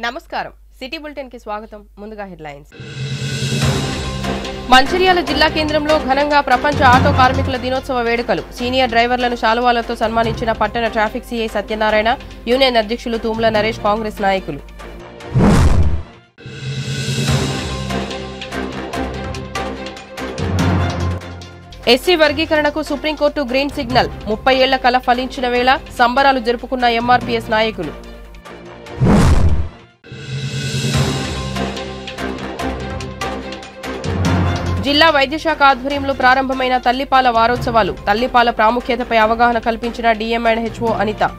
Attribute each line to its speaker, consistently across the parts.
Speaker 1: నమస్కారం city bulletin కి స్వాగతం ముందుగా హెడ్లైన్స్ మంచిర్యాల జిల్లా కేంద్రంలో ఘనంగా ప్రపంచ ఆటో కార్మికుల దినోత్సవ వేడుకలు సీనియర్ డ్రైవర్లను శాలువాలతో సన్మానించిన పట్టణ ట్రాఫిక్ సీఐ సత్యనారాయణ యూనియన్ అధ్యక్షులు తూముల నరేష్ కాంగ్రెస్ నాయకులు ఎస్సీ వర్గీకరణకు సుప్రీంకోర్టు గ్రీన్ సిగ్నల్ 30 ఏళ్ల కల ఫలించిన వేళ సంబరాలు జరుపుకున్న ఎంఆర్పీఎస్ నాయకులు జిల్లా వైద్యశాఖ ఆధ్వర్యంలో ప్రారంభమైన తల్లిపాల వారోత్సవాలు తల్లిపాల ప్రాముఖ్యతపై అవగాహన కల్పించిన డిఎంఎండ్హెచ్ఓ అనిత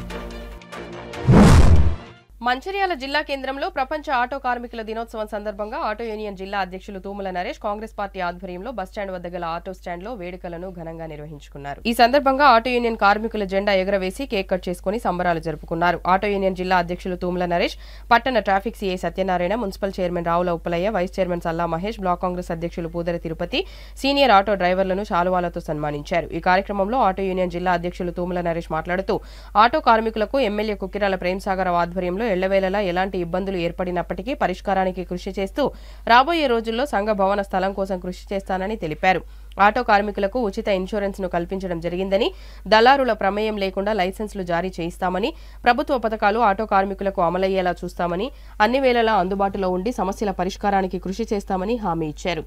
Speaker 1: మంచిర్యాల జిల్లా కేంద్రంలో ప్రపంచ ఆటో కార్మికుల దినోత్సవం సందర్భంగా ఆటో యూనియన్ జిల్లా అధ్యక్షులు తూముల నరేష్ కాంగ్రెస్ పార్టీ ఆధ్వర్యంలో బస్టాండ్ వద్ద గల ఆటో స్టాండ్ లో వేడుకలను ఘనంగా నిర్వహించుకున్నారు. ఈ సందర్భంగా ఆటో యూనియన్ కార్మికుల జెండా ఎగరవేసి కేక్ కట్ చేసుకుని సంబరాలు జరుపుకున్నారు. ఆటో యూనియన్ జిల్లా అధ్యక్షులు తూముల నరేష్, పట్టణ traffic CI Satyanarayana, municipal chairman Ravula Uppalaiah, vice chairman Salla Mahesh, block Congress అధ్యక్షులు పూదరి తిరుపతి సీనియర్ ఆటో డ్రైవర్లను శాలువాలతో సన్మానించారు. ఈ కార్యక్రమంలో ఆటో యూనియన్ జిల్లా అధ్యక్షులు తూముల నరేష్ మాట్లాడుతూ ఆటో కార్మికులకు ఎమ్మెల్యే కుక్కిరాల ప్రేమ్సాగర్ ఆధ్వర్యంలో ఎళ్లవేళలా ఎలాంటి ఇబ్బందులు ఏర్పడినప్పటికీ పరిష్కారానికి కృషి చేస్తూ రాబోయే రోజుల్లో సంఘ భవన స్థలం కోసం కృషి చేస్తానని తెలిపారు. ఆటో కార్మికులకు ఉచిత ఇన్సూరెన్స్ ను కల్పించడం జరిగిందని, దళారుల ప్రమేయం లేకుండా లైసెన్సులు జారీ చేయిస్తామని, ప్రభుత్వ పథకాలు ఆటో కార్మికులకు అమలయ్యేలా చూస్తామని, అన్ని వేళలా అందుబాటులో ఉండి సమస్యల పరిష్కారానికి కృషి చేస్తామని హామీ ఇచ్చారు.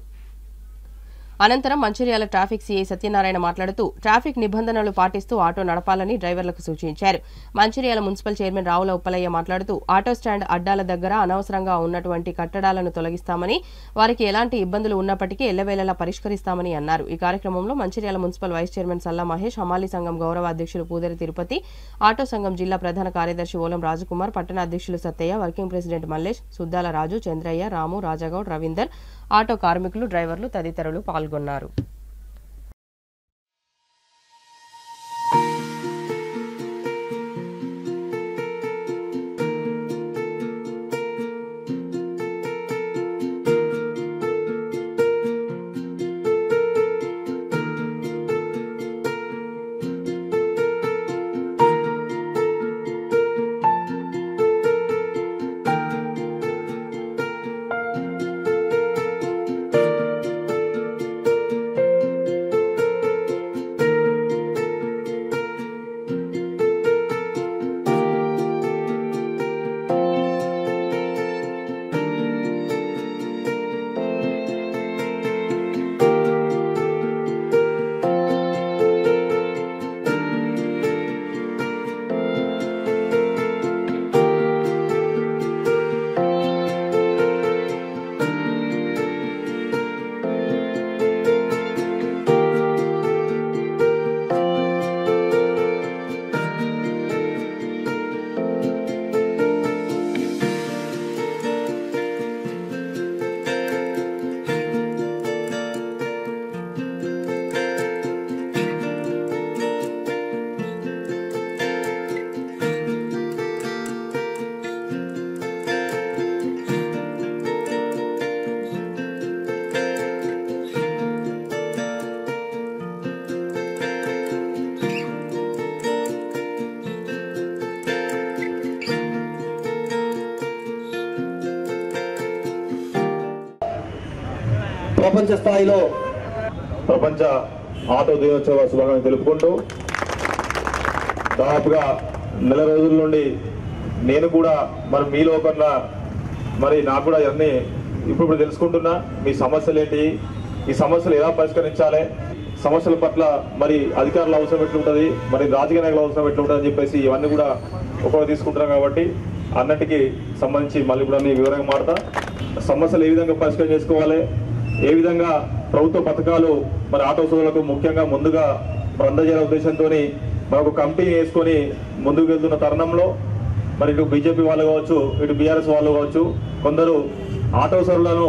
Speaker 1: అనంతరం మంచిర్యాల ట్రాఫిక్ సీఐ సత్యనారాయణ మాట్లాడుతూ ట్రాఫిక్ నిబంధనలు పాటిస్తూ ఆటో నడపాలని డ్రైవర్లకు సూచించారు. మంచిర్యాల మున్సిపల్ చైర్మన్ రావుల ఉప్పలయ్య మాట్లాడుతూ ఆటో స్టాండ్ అడ్డాల దగ్గర అనవసరంగా ఉన్నటువంటి కట్టడాలను తొలగిస్తామని, వారికి ఎలాంటి ఇబ్బందులు ఉన్నప్పటికీ ఎల్లవేళలా పరిష్కరిస్తామని అన్నారు. ఈ కార్యక్రమంలో Mancherial municipal vice chairman Salla Mahesh, హమాలీ సంఘం గౌరవ అధ్యక్షులు పూదరి తిరుపతి, ఆటో సంఘం జిల్లా ప్రధాన కార్యదర్శి ఓలం రాజకుమార్, పట్టణ అధ్యక్షులు సత్తయ్య, వర్కింగ్ ప్రెసిడెంట్ మల్లేష్, సుద్దాల రాజు, చంద్రయ్య, రాము, రాజగౌడ్, రవీందర్, ఆటో కార్మికులు, డ్రైవర్లు తదితరులు పాల్గొన్నారు.
Speaker 2: ప్రపంచ స్థాయిలో ప్రపంచ ఆటో దినోత్సవ శుభాకాంక్షలు తెలుపుకుంటూ దాదాపుగా నెల రోజుల నుండి నేను కూడా మరి మీలో కన్నా మరి నాకు కూడా ఇవన్నీ ఇప్పుడు తెలుసుకుంటున్నా. మీ సమస్యలు ఏంటి, ఈ సమస్యలు ఎలా పరిష్కరించాలి, సమస్యల పట్ల మరి అధికారుల అవసరం ఎట్లుంటుంది, మరి రాజకీయ నాయకుల అవసరం ఎట్లుంటుంది అని చెప్పేసి ఇవన్నీ కూడా ఒకటి తీసుకుంటున్నాం. కాబట్టి అన్నిటికీ సంబంధించి మళ్ళీ కూడా వివరంగా మాడతా. సమస్యలు ఏ విధంగా పరిష్కారం చేసుకోవాలి, ఏ విధంగా ప్రభుత్వ పథకాలు మరి ఆటో సోదరులకు ముఖ్యంగా ముందుగా అందజేయాల ఉద్దేశంతో మరి ఒక కమిటీ వేసుకొని ముందుకు వెళ్తున్న తరుణంలో మరి ఇటు బీజేపీ వాళ్ళు కావచ్చు, ఇటు బీఆర్ఎస్ వాళ్ళు కావచ్చు, కొందరు ఆటో సోదరులను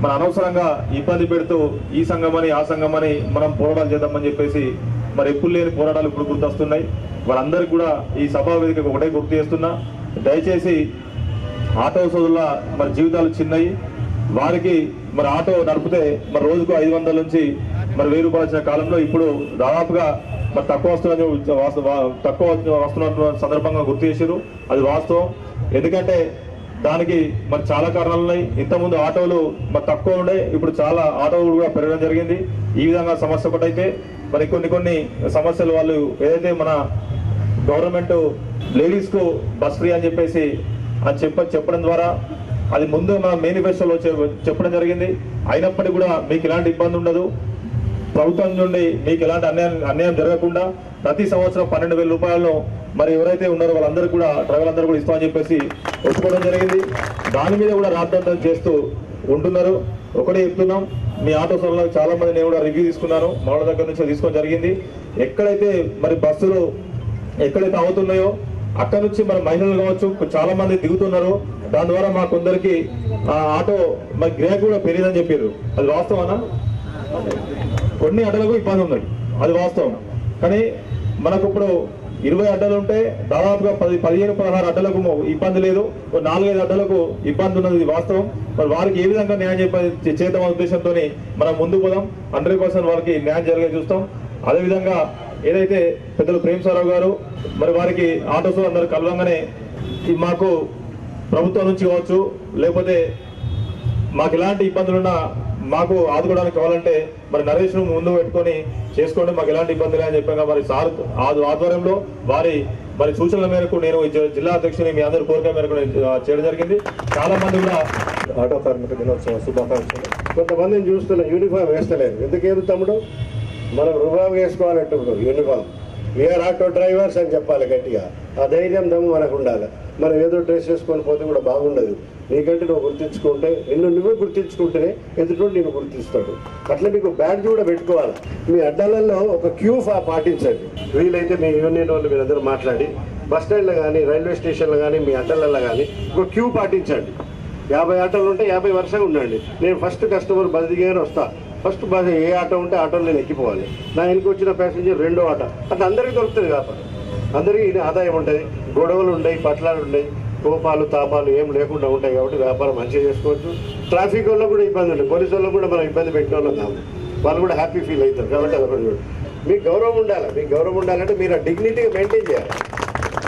Speaker 2: మన అనవసరంగా ఇబ్బంది పెడుతూ ఈ సంఘమని ఆ సంఘమని మనం పోరాటాలు చేద్దామని చెప్పేసి మరి ఎప్పుడు లేని పోరాటాలు ఇప్పుడు గుర్తొస్తున్నాయి. వాళ్ళందరికీ కూడా ఈ సభా వేదికకు ఒకటే గుర్తు చేస్తున్నా, దయచేసి ఆటో సోదరుల మరి జీవితాలు చిన్నవి, వారికి మరి ఆటో నడిపితే మరి రోజుకు 500 నుంచి మరి 1000 రూపాయలు వచ్చిన కాలంలో ఇప్పుడు దాదాపుగా మరి తక్కువ వస్తున్న సందర్భంగా గుర్తు చేశారు. అది వాస్తవం. ఎందుకంటే దానికి మరి చాలా కారణాలు ఉన్నాయి. ఇంతకుముందు ఆటోలు మరి తక్కువ ఉండే, ఇప్పుడు చాలా ఆటోలు కూడా పెరగడం జరిగింది. ఈ విధంగా సమస్య ఒకటైతే మరి కొన్ని సమస్యలు వాళ్ళు ఏదైతే మన గవర్నమెంట్ లేడీస్ కు బస్ ఫ్రీ అని చెప్పేసి అని చెప్పడం ద్వారా అది ముందు మన మేనిఫెస్టోలో చెప్పడం జరిగింది. అయినప్పటికీ కూడా మీకు ఎలాంటి ఇబ్బంది ఉండదు, ప్రభుత్వం నుండి మీకు ఎలాంటి అన్యాయం జరగకుండా ప్రతి సంవత్సరం 12,000 రూపాయలను మరి ఎవరైతే ఉన్నారో వాళ్ళందరూ కూడా డ్రైవర్లందరూ కూడా ఇస్తామని చెప్పేసి ఒప్పుకోవడం జరిగింది. దాని మీద కూడా రాద్ధాంతం చేస్తూ ఉంటున్నారు. ఒకటే చెప్తున్నాం, మీ ఆటో సోదరులకు చాలా మంది నేను కూడా రివ్యూ తీసుకున్నాను, మన దగ్గర నుంచి తీసుకోవడం జరిగింది. ఎక్కడైతే మరి బస్సులు ఎక్కడైతే అవుతున్నాయో అక్కడ నుంచి మన మహిళలు కావచ్చు చాలా మంది దిగుతున్నారు. దాని ద్వారా మా కొందరికి ఆటో మరి గిరాకీ కూడా పెరిగిందని చెప్పారు. అది వాస్తవనా? కొన్ని అడ్డలకు ఇబ్బంది ఉంది, అది వాస్తవం. కానీ మనకు ఇప్పుడు 20 అడ్డలు ఉంటే దాదాపుగా 15-16 అడ్డలకు ఇబ్బంది లేదు, 4-5 అడ్డలకు ఇబ్బంది ఉన్నది, ఇది వాస్తవం. మరి వారికి ఏ విధంగా న్యాయం చేద్దాం ఉద్దేశంతో మనం ముందుకు పోదాం. 100% వారికి న్యాయం జరిగే చూస్తాం. అదేవిధంగా ఏదైతే పెద్దలు ప్రేమసారావు గారు మరి వారికి ఆటోస్ అందరూ కలవంగానే మాకు ప్రభుత్వం నుంచి కావచ్చు లేకపోతే మాకు ఎలాంటి ఇబ్బందులున్నా మాకు ఆదుకోవడానికి కావాలంటే మరి నరేష్ ను ముందు పెట్టుకొని చేసుకోండి, మాకు ఎలాంటి ఇబ్బంది లేదని చెప్పాక మరి సార్ ఆధ్వర్యంలో వారి మరి సూచనల మేరకు నేను జిల్లా అధ్యక్షుని మీ అందరి కోరిక మేరకు చేయడం జరిగింది. చాలా మంది కూడా
Speaker 3: ఆటో కార్మిక దినోత్సవ శుభాకాంక్షలు. కొంతమందిని చూస్తున్న యూనిఫామ్ వేస్తలేదు, ఎందుకేదు తమ్ముడు? మనం రుబాబు వేసుకోవాలంటున్నాం. యూనిఫామ్ వీఆర్ ఆటో డ్రైవర్స్ అని చెప్పాలి గట్టిగా. ఆ ధైర్యం దమ్ము మనకు ఉండాలి. మనం ఏదో డ్రెస్ వేసుకొని పోతే కూడా బాగుండదు. నీకంటే నువ్వు గుర్తించుకుంటే నువ్వే గుర్తించుకుంటేనే ఎదుటి నేను గుర్తిస్తాడు. అట్లా మీకు బ్యాడ్జ్ కూడా పెట్టుకోవాలి. మీ అడ్డాలలో ఒక క్యూ పాటించండి. వీలైతే మీ యూనియన్ వాళ్ళు మీరందరూ మాట్లాడి బస్ స్టాండ్లో కానీ రైల్వే స్టేషన్లో కానీ మీ అడ్డాలలో కానీ ఒక క్యూ పాటించండి. 50 ఆటోలు ఉంటే 50 వరుసగా ఉండండి. నేను ఫస్ట్ కస్టమర్ బస్ దిగానే వస్తా. ఫస్ట్ బస్ ఏ ఆటో ఉంటే ఆటోలో నేను ఎక్కిపోవాలి. నా వెనక వచ్చిన ప్యాసింజర్ రెండో ఆటో. అట్లా అందరికీ దొరుకుతుంది వ్యాపారం, అందరికీ ఆదాయం ఉంటుంది. గొడవలు ఉంటాయి, పట్లాలు ఉంటాయి, కోపాలు తాపాలు ఏం లేకుండా ఉంటాయి. కాబట్టి వ్యాపారం మంచిగా చేసుకోవచ్చు. ట్రాఫిక్ వల్ల కూడా ఇబ్బంది ఉంటుంది, పోలీసు వాళ్ళు కూడా మనం ఇబ్బంది పెట్టిన వాళ్ళం కాదు, వాళ్ళు కూడా హ్యాపీ ఫీల్ అవుతారు. కాబట్టి అదొకటి చూడండి. మీకు గౌరవం ఉండాలి. మీకు గౌరవం ఉండాలంటే మీరు ఆ డిగ్నిటీగా మెయింటైన్ చేయాలి.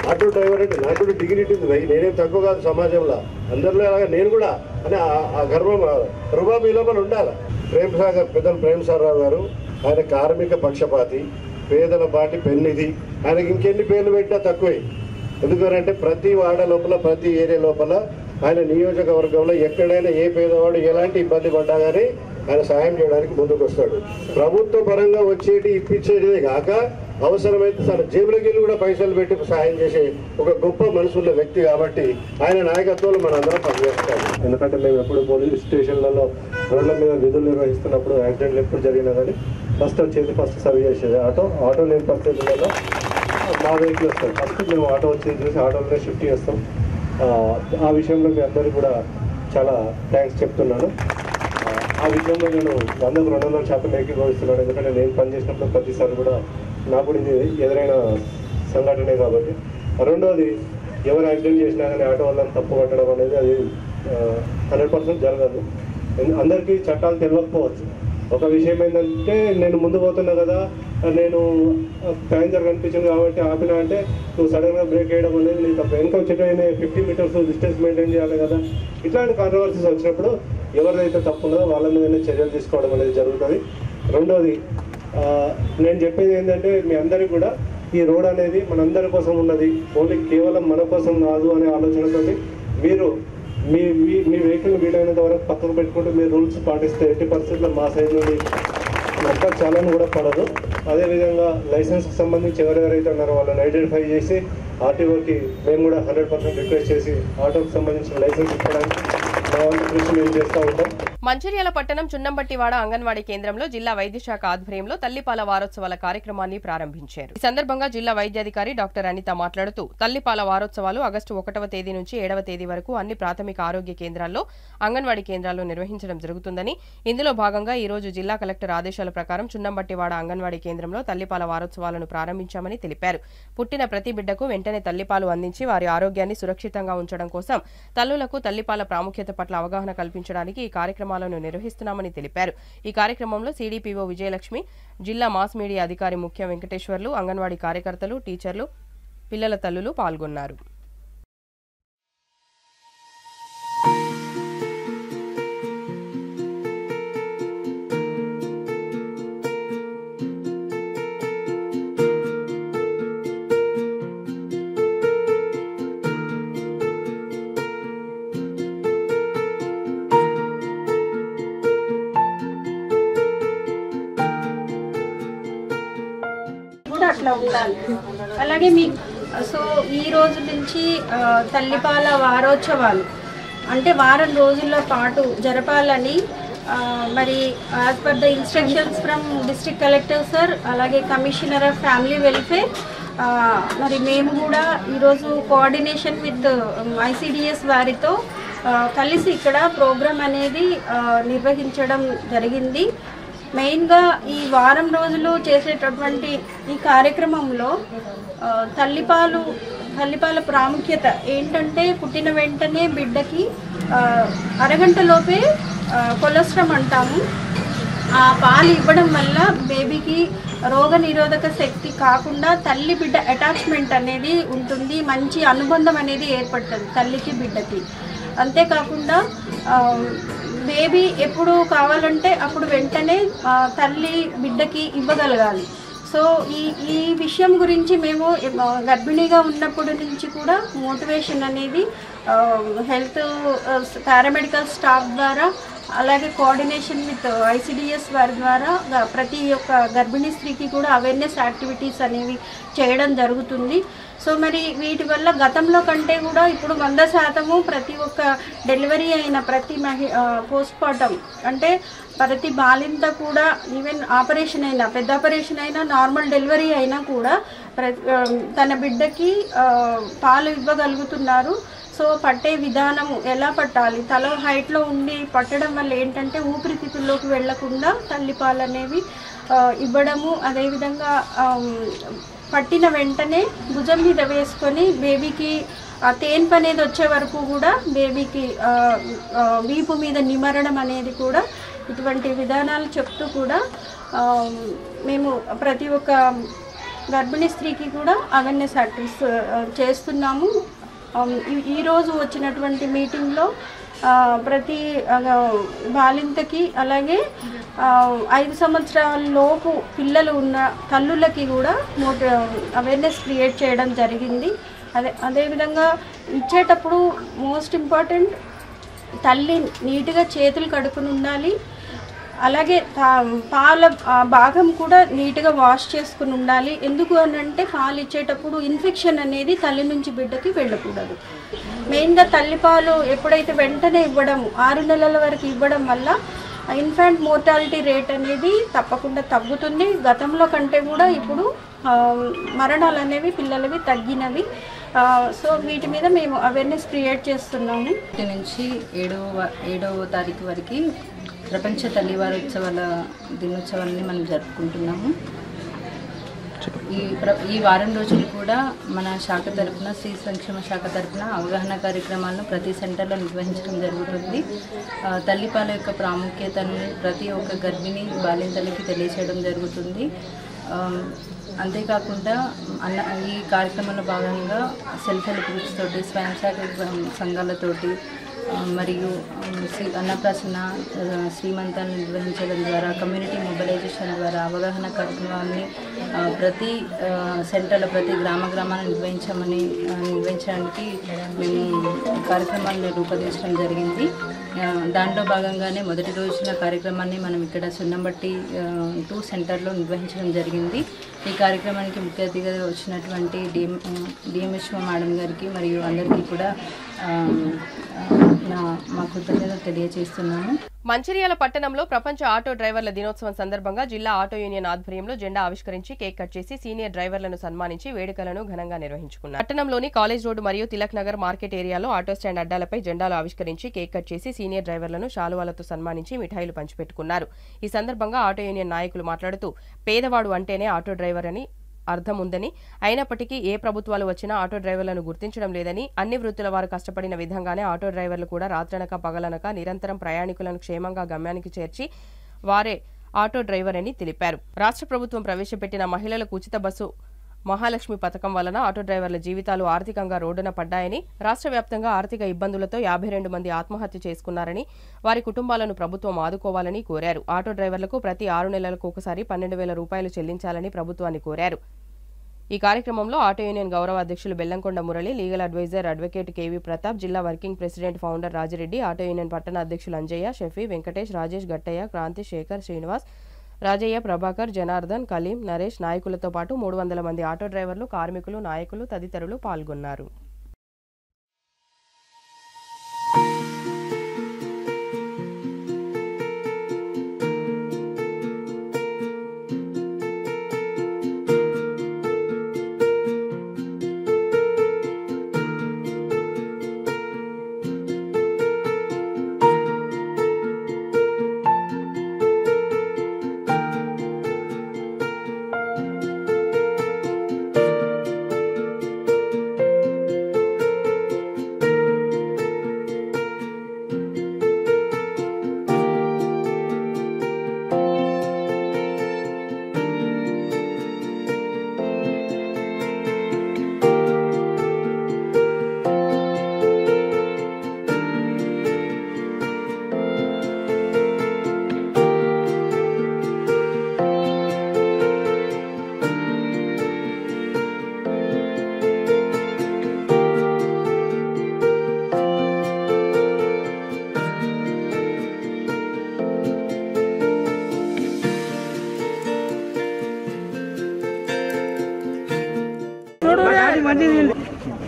Speaker 3: ఆటో డ్రైవర్ అంటే నాకు కూడా డిగ్నిటీ ఉంది భయ్, నేనేం తక్కువ కాదు సమాజంలో, అందరిలో అలాగే నేను కూడా అని ఆ గర్వం రుబాబు ఈ లోపల ఉండాలి. పెద్దలు ప్రేమసారావు గారు ఆయన కార్మిక పక్షపాతి, పేదల పాటి పెన్నిది. ఆయనకి ఇంకెన్ని పేర్లు పెట్టినా తక్కువే. ఎందుకంటే ప్రతి వాడ లోపల ప్రతి ఏరియా లోపల ఆయన నియోజకవర్గంలో ఎక్కడైనా ఏ పేదవాడు ఎలాంటి ఇబ్బంది పడ్డా కానీ ఆయన సాయం చేయడానికి ముందుకు వస్తాడు. ప్రభుత్వ పరంగా వచ్చేటి ఇప్పించేదే కాక అవసరమైతే తన జేబులకి వెళ్ళి కూడా పైసలు పెట్టి సాయం చేసే ఒక గొప్ప మనసున్న వ్యక్తి. కాబట్టి ఆయన నాయకత్వంలో మనందరం పనిచేస్తాం. ఎందుకంటే మేము ఎప్పుడు పోలీస్ స్టేషన్లలో రోడ్ల మీద విధులు నిర్వహిస్తున్నప్పుడు యాక్సిడెంట్లు ఎప్పుడు జరిగినా కానీ ఫస్ట్ సర్వ్ చేసేది ఆటో లేని పరిస్థితులలో మా వెహికల్ వస్తాం. ఫస్ట్ మేము ఆటో వచ్చేది చూసి ఆటోలోనే షిఫ్ట్ చేస్తాం. ఆ విషయంలో మీ అందరికీ కూడా చాలా థ్యాంక్స్ చెప్తున్నాను. ఆ విషయంలో నేను 100-200% ఏకీభవిస్తున్నాను. ఎందుకంటే నేను పనిచేసినప్పుడు ప్రతిసారి కూడా నాకు కూడా ఇది ఎదురైన సంఘటనే కాబట్టి. రెండోది, ఎవరు యాక్సిడెంట్ చేసినా కానీ ఆటో వాళ్ళని తప్పు పట్టడం అనేది అది 100% జరగదు. అందరికీ చట్టాలు తెలియకపోవచ్చు. ఒక విషయం ఏంటంటే నేను ముందు పోతున్నా కదా, నేను ప్యాసింజర్ కనిపించింది కాబట్టి ఆపినా అంటే నువ్వు సడన్గా బ్రేక్ వేయడం అనేది నీకు తప్ప. వెనక వచ్చేటైనా 50 మీటర్స్ డిస్టెన్స్ మెయింటైన్ చేయాలి కదా. ఇట్లాంటి కాంట్రవర్సీస్ వచ్చినప్పుడు ఎవరిదైతే తప్పు ఉన్నదో వాళ్ళ మీదనే చర్యలు తీసుకోవడం అనేది జరుగుతుంది. రెండోది, నేను చెప్పేది ఏంటంటే మీ అందరికీ కూడా ఈ రోడ్ అనేది మనందరి కోసం ఉన్నది, ఓన్లీ కేవలం మన కోసం కాదు అనే ఆలోచనతో మీరు మీ వెహికల్ వీలైనంత వరకు పక్కకు పెట్టుకుంటూ మీరు రూల్స్ పాటిస్తే ఎట్టి పరిస్థితుల్లో మా సైడ్ నుండి ఒక్క చాలాను కూడా పడదు. అదేవిధంగా లైసెన్స్కి సంబంధించి ఎవరెవరైతే ఉన్నారో వాళ్ళని ఐడెంటిఫై చేసి ఆర్టీఓకి మేము కూడా 100% రిక్వెస్ట్ చేసి ఆటోకి సంబంధించిన లైసెన్స్ ఇవ్వడానికి మా వంతు కృషి మేము చేస్తూ ఉంటాం.
Speaker 1: మంచిర్యాల పట్టణం చున్నంబట్టివాడ అంగన్వాడీ కేంద్రంలో జిల్లా వైద్య శాఖ ఆధ్వర్యంలో తల్లిపాల వారోత్సవాల కార్యక్రమాన్ని ప్రారంభించారు. ఈ సందర్భంగా జిల్లా వైద్యాధికారి డాక్టర్ అనిత మాట్లాడుతూ తల్లిపాల వారోత్సవాలు ఆగస్టు 1వ తేదీ నుంచి 7వ తేదీ వరకు అన్ని ప్రాథమిక ఆరోగ్య కేంద్రాల్లో అంగన్వాడీ కేంద్రాల్లో నిర్వహించడం జరుగుతుందని, ఇందులో భాగంగా ఈ రోజు జిల్లా కలెక్టర్ ఆదేశాల ప్రకారం చున్నంబట్టివాడ అంగన్వాడీ కేంద్రంలో తల్లిపాల వారోత్సవాలను ప్రారంభించామని తెలిపారు. పుట్టిన ప్రతి బిడ్డకు వెంటనే తల్లిపాలు అందించి వారి ఆరోగ్యాన్ని సురక్షితంగా ఉంచడం కోసం తల్లులకు తల్లిపాల ప్రాముఖ్యత పట్ల అవగాహన కల్పించడానికి ఈ కార్యక్రమాలను నిర్వహిస్తున్నామని తెలిపారు. ఈ కార్యక్రమంలో సిడిపిఓ విజయలక్ష్మి, జిల్లా మాస్ మీడియా అధికారి ముఖ్య వెంకటేశ్వర్లు, అంగన్వాడీ కార్యకర్తలు, టీచర్లు, పిల్లల తల్లులు పాల్గొన్నారు.
Speaker 4: ఉండాలి. అలాగే సో ఈ రోజు నుంచి తల్లిపాల వారోత్సవాలు అంటే వారం రోజుల పాటు జరపాలని మరి as per the instructions from district collector sir, అలాగే కమిషనర్ ఆఫ్ ఫ్యామిలీ వెల్ఫేర్, మరి మేము కూడా ఈరోజు కోఆర్డినేషన్ విత్ ICDS వారితో కలిసి ఇక్కడ ప్రోగ్రామ్ అనేది నిర్వహించడం జరిగింది. మెయిన్గా ఈ వారం రోజులు చేసేటటువంటి ఈ కార్యక్రమంలో తల్లిపాల ప్రాముఖ్యత ఏంటంటే పుట్టిన వెంటనే బిడ్డకి అరగంటలోపే కొలెస్ట్రాల్ అంటాము, ఆ పాలు ఇవ్వడం వల్ల బేబీకి రోగ నిరోధక శక్తి కాకుండా తల్లి బిడ్డ అటాచ్మెంట్ అనేది ఉంటుంది, మంచి అనుబంధం అనేది ఏర్పడుతుంది తల్లికి బిడ్డకి. అంతేకాకుండా బేబీ ఎప్పుడు కావాలంటే అప్పుడు వెంటనే తల్లి బిడ్డకి ఇవ్వగలగాలి. సో ఈ విషయం గురించి మేము గర్భిణీగా ఉన్నప్పటి నుంచి కూడా మోటివేషన్ అనేది హెల్త్ పారామెడికల్ స్టాఫ్ ద్వారా, అలాగే కోఆర్డినేషన్ విత్ ICDS వారి ద్వారా ప్రతి ఒక్క గర్భిణీ స్త్రీకి కూడా అవేర్నెస్ యాక్టివిటీస్ అనేవి చేయడం జరుగుతుంది. సో మరి వీటి వల్ల గతంలో కంటే కూడా ఇప్పుడు 100% ప్రతి ఒక్క డెలివరీ అయిన ప్రతి పోస్ట్ పార్టం అంటే ప్రతి బాలింత కూడా ఈవెన్ ఆపరేషన్ అయినా, పెద్ద ఆపరేషన్ అయినా, నార్మల్ డెలివరీ అయినా కూడా తన బిడ్డకి పాలు ఇవ్వగలుగుతున్నారు. సో పట్టే విధానము ఎలా పట్టాలి, తల హైట్లో ఉండి పట్టడం వల్ల ఏంటంటే ఊపిరితిత్తుల్లోకి వెళ్లకుండా తల్లిపాలు అనేవి ఇవ్వడము, అదేవిధంగా పట్టిన వెంటనే భుజం మీద వేసుకొని బేబీకి తేన్పు అనేది వచ్చే వరకు కూడా బేబీకి వీపు మీద నిమరడం అనేది కూడా ఇటువంటి విధానాలు చెప్తూ కూడా మేము ప్రతి ఒక్క గర్భిణీ స్త్రీకి కూడా అవేర్నెస్ యాక్టివిటీస్ చేస్తున్నాము. ఈరోజు వచ్చినటువంటి మీటింగ్లో ప్రతి బాలింతకి అలాగే 5 సంవత్సరాల లోపు పిల్లలు ఉన్న తల్లులకి కూడా అవేర్నెస్ క్రియేట్ చేయడం జరిగింది. అదేవిధంగా ఇచ్చేటప్పుడు మోస్ట్ ఇంపార్టెంట్ తల్లి నీట్గా చేతులు కడుక్కుని ఉండాలి, అలాగే పాల భాగం కూడా నీట్గా వాష్ చేసుకుని ఉండాలి. ఎందుకు అని అంటే పాలు ఇచ్చేటప్పుడు ఇన్ఫెక్షన్ అనేది తల్లి నుంచి బిడ్డకి వెళ్ళకూడదు. మెయిన్గా తల్లిపాలు ఎప్పుడైతే వెంటనే ఇవ్వడం 6 నెలల వరకు ఇవ్వడం వల్ల ఇన్ఫాంట్ మోర్టాలిటీ రేట్ అనేది తప్పకుండా తగ్గుతుంది. గతంలో కంటే కూడా ఇప్పుడు మరణాలు అనేవి పిల్లలవి తగ్గినవి. సో వీటి మీద మేము అవేర్నెస్ క్రియేట్ చేస్తున్నాము.
Speaker 5: నుంచి 7వ తారీఖు వరకు ప్రపంచ తల్లి వారోత్సవాల దినోత్సవాన్ని మనం జరుపుకుంటున్నాము. ఈ వారం రోజులు కూడా మన శాఖ తరపున, శ్రీ సంక్షేమ శాఖ తరపున అవగాహన కార్యక్రమాలను ప్రతి సెంటర్లో నిర్వహించడం జరుగుతుంది. తల్లిపాల యొక్క ప్రాముఖ్యతను ప్రతి ఒక్క గర్భిణీ బాలింతలకి తెలియచేయడం జరుగుతుంది. అంతేకాకుండా ఈ కార్యక్రమంలో భాగంగా సెల్ఫ్ హెల్ప్ గ్రూప్స్ తోటి, స్వయం సహాయక సంఘాలతోటి మరియు అన్నప్రాసన శ్రీమంతాన్ని నిర్వహించడం ద్వారా, కమ్యూనిటీ మొబిలైజేషన్ ద్వారా అవగాహన కార్యక్రమాన్ని ప్రతి సెంటర్లో, ప్రతి గ్రామాన్ని నిర్వహించడానికి మేము కార్యక్రమాన్ని రూపొందించడం జరిగింది. దాంట్లో భాగంగానే మొదటి రోజున కార్యక్రమాన్ని మనం ఇక్కడ సున్నంబట్టి 2 సెంటర్లో నిర్వహించడం జరిగింది. ఈ కార్యక్రమానికి ముఖ్య అతిథిగా వచ్చినటువంటి డిఎంహెచ్ఓ మేడం గారికి మరియు అందరికీ కూడా మా కృతజ్ఞతలు తెలియజేస్తున్నాము.
Speaker 1: మంచిర్యాల పట్టణంలో ప్రపంచ ఆటో డ్రైవర్ల దినోత్సవం సందర్భంగా జిల్లా ఆటో యూనియన్ ఆధ్వర్యంలో జెండా ఆవిష్కరించి కేక్ కట్ చేసి సీనియర్ డ్రైవర్లను సన్మానించి వేడుకలను ఘనంగా నిర్వహించుకున్నారు. పట్టణంలోని కాలేజ్ రోడ్డు మరియు తిలక్ నగర్ మార్కెట్ ఏరియాలో ఆటో స్టాండ్ అడ్డాలపై జెండాలు ఆవిష్కరించి కేక్ కట్ చేసి సీనియర్ డ్రైవర్లను శాలువాలతో సన్మానించి మిఠాయిలు పంచిపెట్టుకున్నారు. ఈ సందర్భంగా ఆటో యూనియన్ నాయకులు మాట్లాడుతూ పేదవాడు అంటేనే ఆటో డ్రైవర్ అని అర్థం ఉందని, అయినప్పటికీ ఏ ప్రభుత్వాలు వచ్చినా ఆటో డ్రైవర్లను గుర్తించడం లేదని, అన్ని వృత్తుల వారు కష్టపడిన విధంగానే ఆటో డ్రైవర్లు కూడా రాత్రనక పగలనక నిరంతరం ప్రయాణికులను క్షేమంగా గమ్యానికి చేర్చి వారే ఆటో డ్రైవర్ అని తెలిపారు. రాష్ట్ర ప్రభుత్వం ప్రవేశపెట్టిన మహిళలకు ఉచిత బస్సు మహాలక్ష్మి పథకం వలన ఆటో డ్రైవర్ల జీవితాలు ఆర్థికంగా రోడ్డున పడ్డాయని, రాష్ట్ర వ్యాప్తంగా ఆర్థిక ఇబ్బందులతో 52 మంది ఆత్మహత్య చేసుకున్నారని, వారి కుటుంబాలను ప్రభుత్వం ఆదుకోవాలని కోరారు. ఆటో డ్రైవర్లకు ప్రతి 6 నెలలకు ఒకసారి 12,000 రూపాయలు చెల్లించాలని ప్రభుత్వాన్ని కోరారు. ఈ కార్యక్రమంలో ఆటో యూనియన్ గౌరవ అధ్యక్షులు Bellamkonda Murali, legal adviser advocate KV Pratap, జిల్లా working president founder Rajireddy, auto union పట్టణ అధ్యక్షులు అంజయ్య, షఫీ, వెంకటేష్, రాజేష్, గట్టయ్య, క్రాంతి, శేఖర్, శ్రీనివాస్, రాజయ్య, ప్రభాకర్, జనార్దన్, కలీం, నరేష్ నాయకులతో పాటు 300 మంది ఆటో డ్రైవర్లు, కార్మికులు, నాయకులు తదితరులు పాల్గొన్నారు.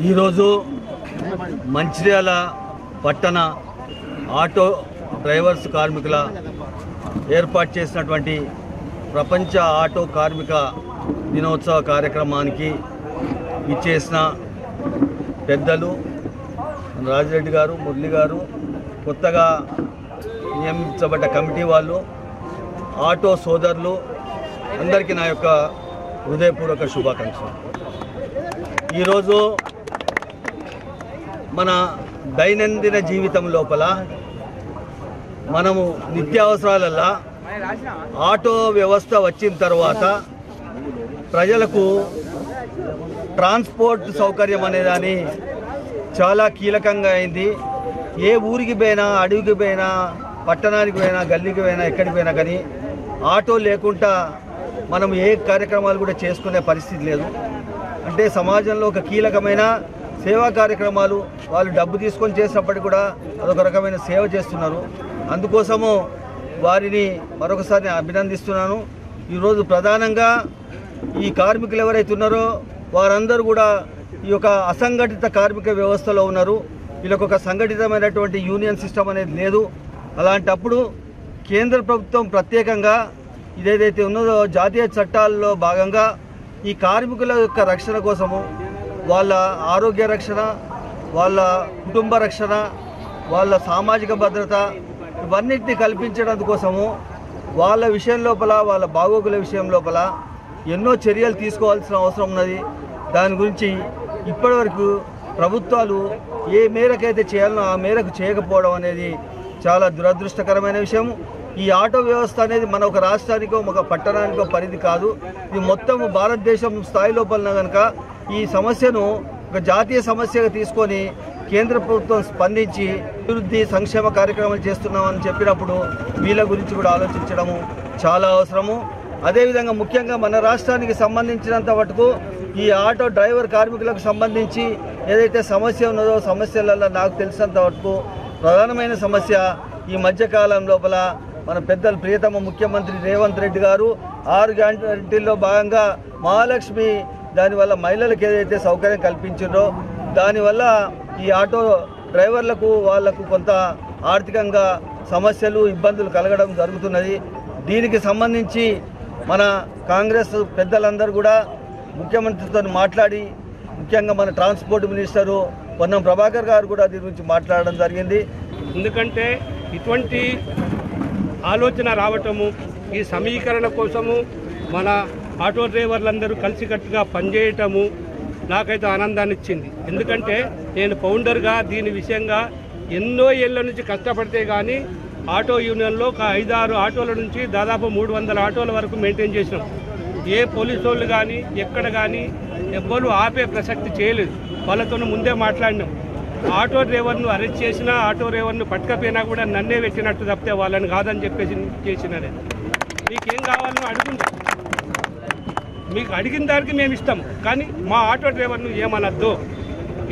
Speaker 6: ఈరోజు మంచిర్యాల పట్టణ ఆటో డ్రైవర్స్ కార్మికుల ఏర్పాటు చేసినటువంటి ప్రపంచ ఆటో కార్మిక దినోత్సవ కార్యక్రమానికి ఇచ్చేసిన పెద్దలు రాజిరెడ్డి గారు, మురళి గారు, కొత్తగా నియమించబడ్డ కమిటీ వాళ్ళు, ఆటో సోదరులు అందరికీ నా యొక్క హృదయపూర్వక శుభాకాంక్షలు. ఈరోజు మన దైనందిన జీవితం లోపల మనము నిత్యావసరాలల్లా ఆటో వ్యవస్థ వచ్చిన తర్వాత ప్రజలకు ట్రాన్స్పోర్ట్ సౌకర్యం అనేదాన్ని చాలా కీలకంగా అయింది. ఏ ఊరికి పోయినా, అడవికి పోయినా, పట్టణానికి పోయినా, గల్లీకి పోయినా, ఎక్కడికి పోయినా కానీ ఆటో లేకుండా మనం ఏ కార్యక్రమాలు కూడా చేసుకునే పరిస్థితి లేదు. అంటే సమాజంలో ఒక కీలకమైన సేవా కార్యక్రమాలు వాళ్ళు డబ్బు తీసుకొని చేసినప్పటికీ కూడా అదొక రకమైన సేవ చేస్తున్నారు. అందుకోసము వారిని మరొకసారి అభినందిస్తున్నాను. ఈరోజు ప్రధానంగా ఈ కార్మికులు ఎవరైతే ఉన్నారో వారందరూ కూడా ఈ యొక్క అసంఘటిత కార్మిక వ్యవస్థలో ఉన్నారు. వీళ్ళకు ఒక సంఘటితమైనటువంటి యూనియన్ సిస్టమ్ అనేది లేదు. అలాంటప్పుడు కేంద్ర ప్రభుత్వం ప్రత్యేకంగా ఇదేదైతే ఉన్నదో జాతీయ చట్టాల్లో భాగంగా ఈ కార్మికుల యొక్క రక్షణ కోసము, వాళ్ళ ఆరోగ్య రక్షణ, వాళ్ళ కుటుంబ రక్షణ, వాళ్ళ సామాజిక భద్రత ఇవన్నిటిని కల్పించడం కోసము వాళ్ళ విషయం లోపల, వాళ్ళ బాగోగుల విషయం లోపల ఎన్నో చర్యలు తీసుకోవాల్సిన అవసరం ఉన్నది. దాని గురించి ఇప్పటివరకు ప్రభుత్వాలు ఏ మేరకైతే చేయాలనో ఆ మేరకు చేయకపోవడం అనేది చాలా దురదృష్టకరమైన విషయం. ఈ ఆటో వ్యవస్థ అనేది మన ఒక రాష్ట్రానికో ఒక పట్టణానికో పరిధి కాదు. ఇది మొత్తం భారతదేశం స్థాయి లోపల కనుక ఈ సమస్యను ఒక జాతీయ సమస్యగా తీసుకొని కేంద్ర ప్రభుత్వం స్పందించి అభివృద్ధి సంక్షేమ కార్యక్రమాలు చేస్తున్నామని చెప్పినప్పుడు వీళ్ళ గురించి కూడా ఆలోచించడము చాలా అవసరము. అదేవిధంగా ముఖ్యంగా మన రాష్ట్రానికి సంబంధించినంత మటుకు ఈ ఆటో డ్రైవర్ కార్మికులకు సంబంధించి ఏదైతే సమస్య ఉన్నదో సమస్యలలో నాకు తెలిసినంత మటుకు ప్రధానమైన సమస్య ఈ మధ్యకాలం లోపల మన పెద్దలు ప్రియతమ ముఖ్యమంత్రి రేవంత్ రెడ్డి గారు 6 గ్యారంటీల్లో భాగంగా మహాలక్ష్మి దానివల్ల మహిళలకు ఏదైతే సౌకర్యం కల్పించారో దానివల్ల ఈ ఆటో డ్రైవర్లకు వాళ్లకు కొంత ఆర్థికంగా సమస్యలు ఇబ్బందులు కలగడం జరుగుతున్నది. దీనికి సంబంధించి మన కాంగ్రెస్ పెద్దలందరూ కూడా ముఖ్యమంత్రితో మాట్లాడి, ముఖ్యంగా మన ట్రాన్స్పోర్ట్ మినిస్టరు పొన్నం ప్రభాకర్ గారు కూడా దీని గురించి మాట్లాడడం జరిగింది.
Speaker 7: ఎందుకంటే ఇటువంటి ఆలోచన రావటము, ఈ సమీకరణ కోసము మన ఆటో డ్రైవర్లందరూ కలిసికట్టుగా పనిచేయటము నాకైతే ఆనందాన్ని ఇచ్చింది. ఎందుకంటే నేను ఫౌండర్గా దీని విషయంగా ఎన్నో ఏళ్ళ నుంచి కష్టపడితే కానీ ఆటో యూనియన్లో ఒక 5-6 ఆటోల నుంచి దాదాపు 300 ఆటోల వరకు మెయింటైన్ చేసినాం. ఏ పోలీసు వాళ్ళు కానీ ఎక్కడ కానీ ఎవ్వరూ ఆపే ప్రసక్తి చేయలేదు. వాళ్ళతో ముందే మాట్లాడినాం. ఆటో డ్రైవర్ను అరెస్ట్ చేసినా, ఆటో డ్రైవర్ను పట్టుకపోయినా కూడా నన్నే పెట్టినట్టు తప్పితే వాళ్ళని కాదని చెప్పేసి చేసినారే. మీకేం కావాలో అడుగుంటాం, మీకు అడిగిన దానికి మేము ఇస్తాం, కానీ మా ఆటో డ్రైవర్ను ఏమనద్దు,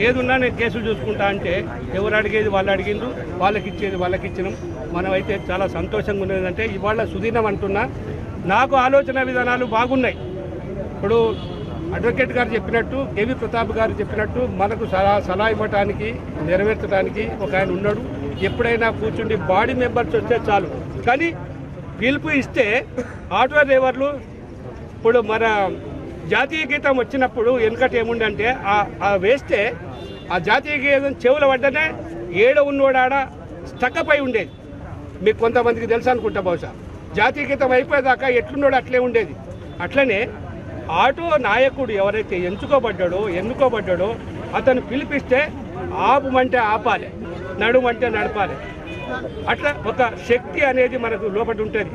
Speaker 7: ఏదున్నా నేను కేసులు చూసుకుంటా అంటే ఎవరు అడిగేది వాళ్ళు అడిగిండ్రు, వాళ్ళకి ఇచ్చేది వాళ్ళకి ఇచ్చినాం. మనమైతే చాలా సంతోషంగా ఉన్నదంటే ఇవాళ సుదీనం అంటున్నా నాకు ఆలోచన విధానాలు బాగున్నాయి. ఇప్పుడు అడ్వకేట్ గారు చెప్పినట్టు, కేవీ ప్రతాప్ గారు చెప్పినట్టు మనకు సలహా ఇవ్వటానికి, నెరవేర్చడానికి ఒక ఆయన ఉన్నాడు. ఎప్పుడైనా కూర్చుండి బాడీ మెంబర్స్ వస్తే చాలు. కానీ పిలుపు ఇస్తే ఆటో డ్రైవర్లు ఇప్పుడు మన జాతీయ గీతం వచ్చినప్పుడు వెనుకటి ఏముండంటే ఆ వేస్తే ఆ జాతీయ గీతం చెవుల వెంటనే ఏడ ఉన్నోడాడ స్టక్కపై ఉండేది. మీకు కొంతమందికి తెలుసు అనుకుంటా బహుశా. జాతీయ గీతం అయిపోయేదాకా ఎట్లున్నాడో అట్లే ఉండేది. అట్లనే ఆటో నాయకుడు ఎవరైతే ఎన్నుకోబడ్డాడో అతను పిలిపిస్తే ఆపమంటే ఆపాలి, నడుమంటే నడపాలి. అట్లా ఒక శక్తి అనేది మనకు లోపల ఉంటుంది.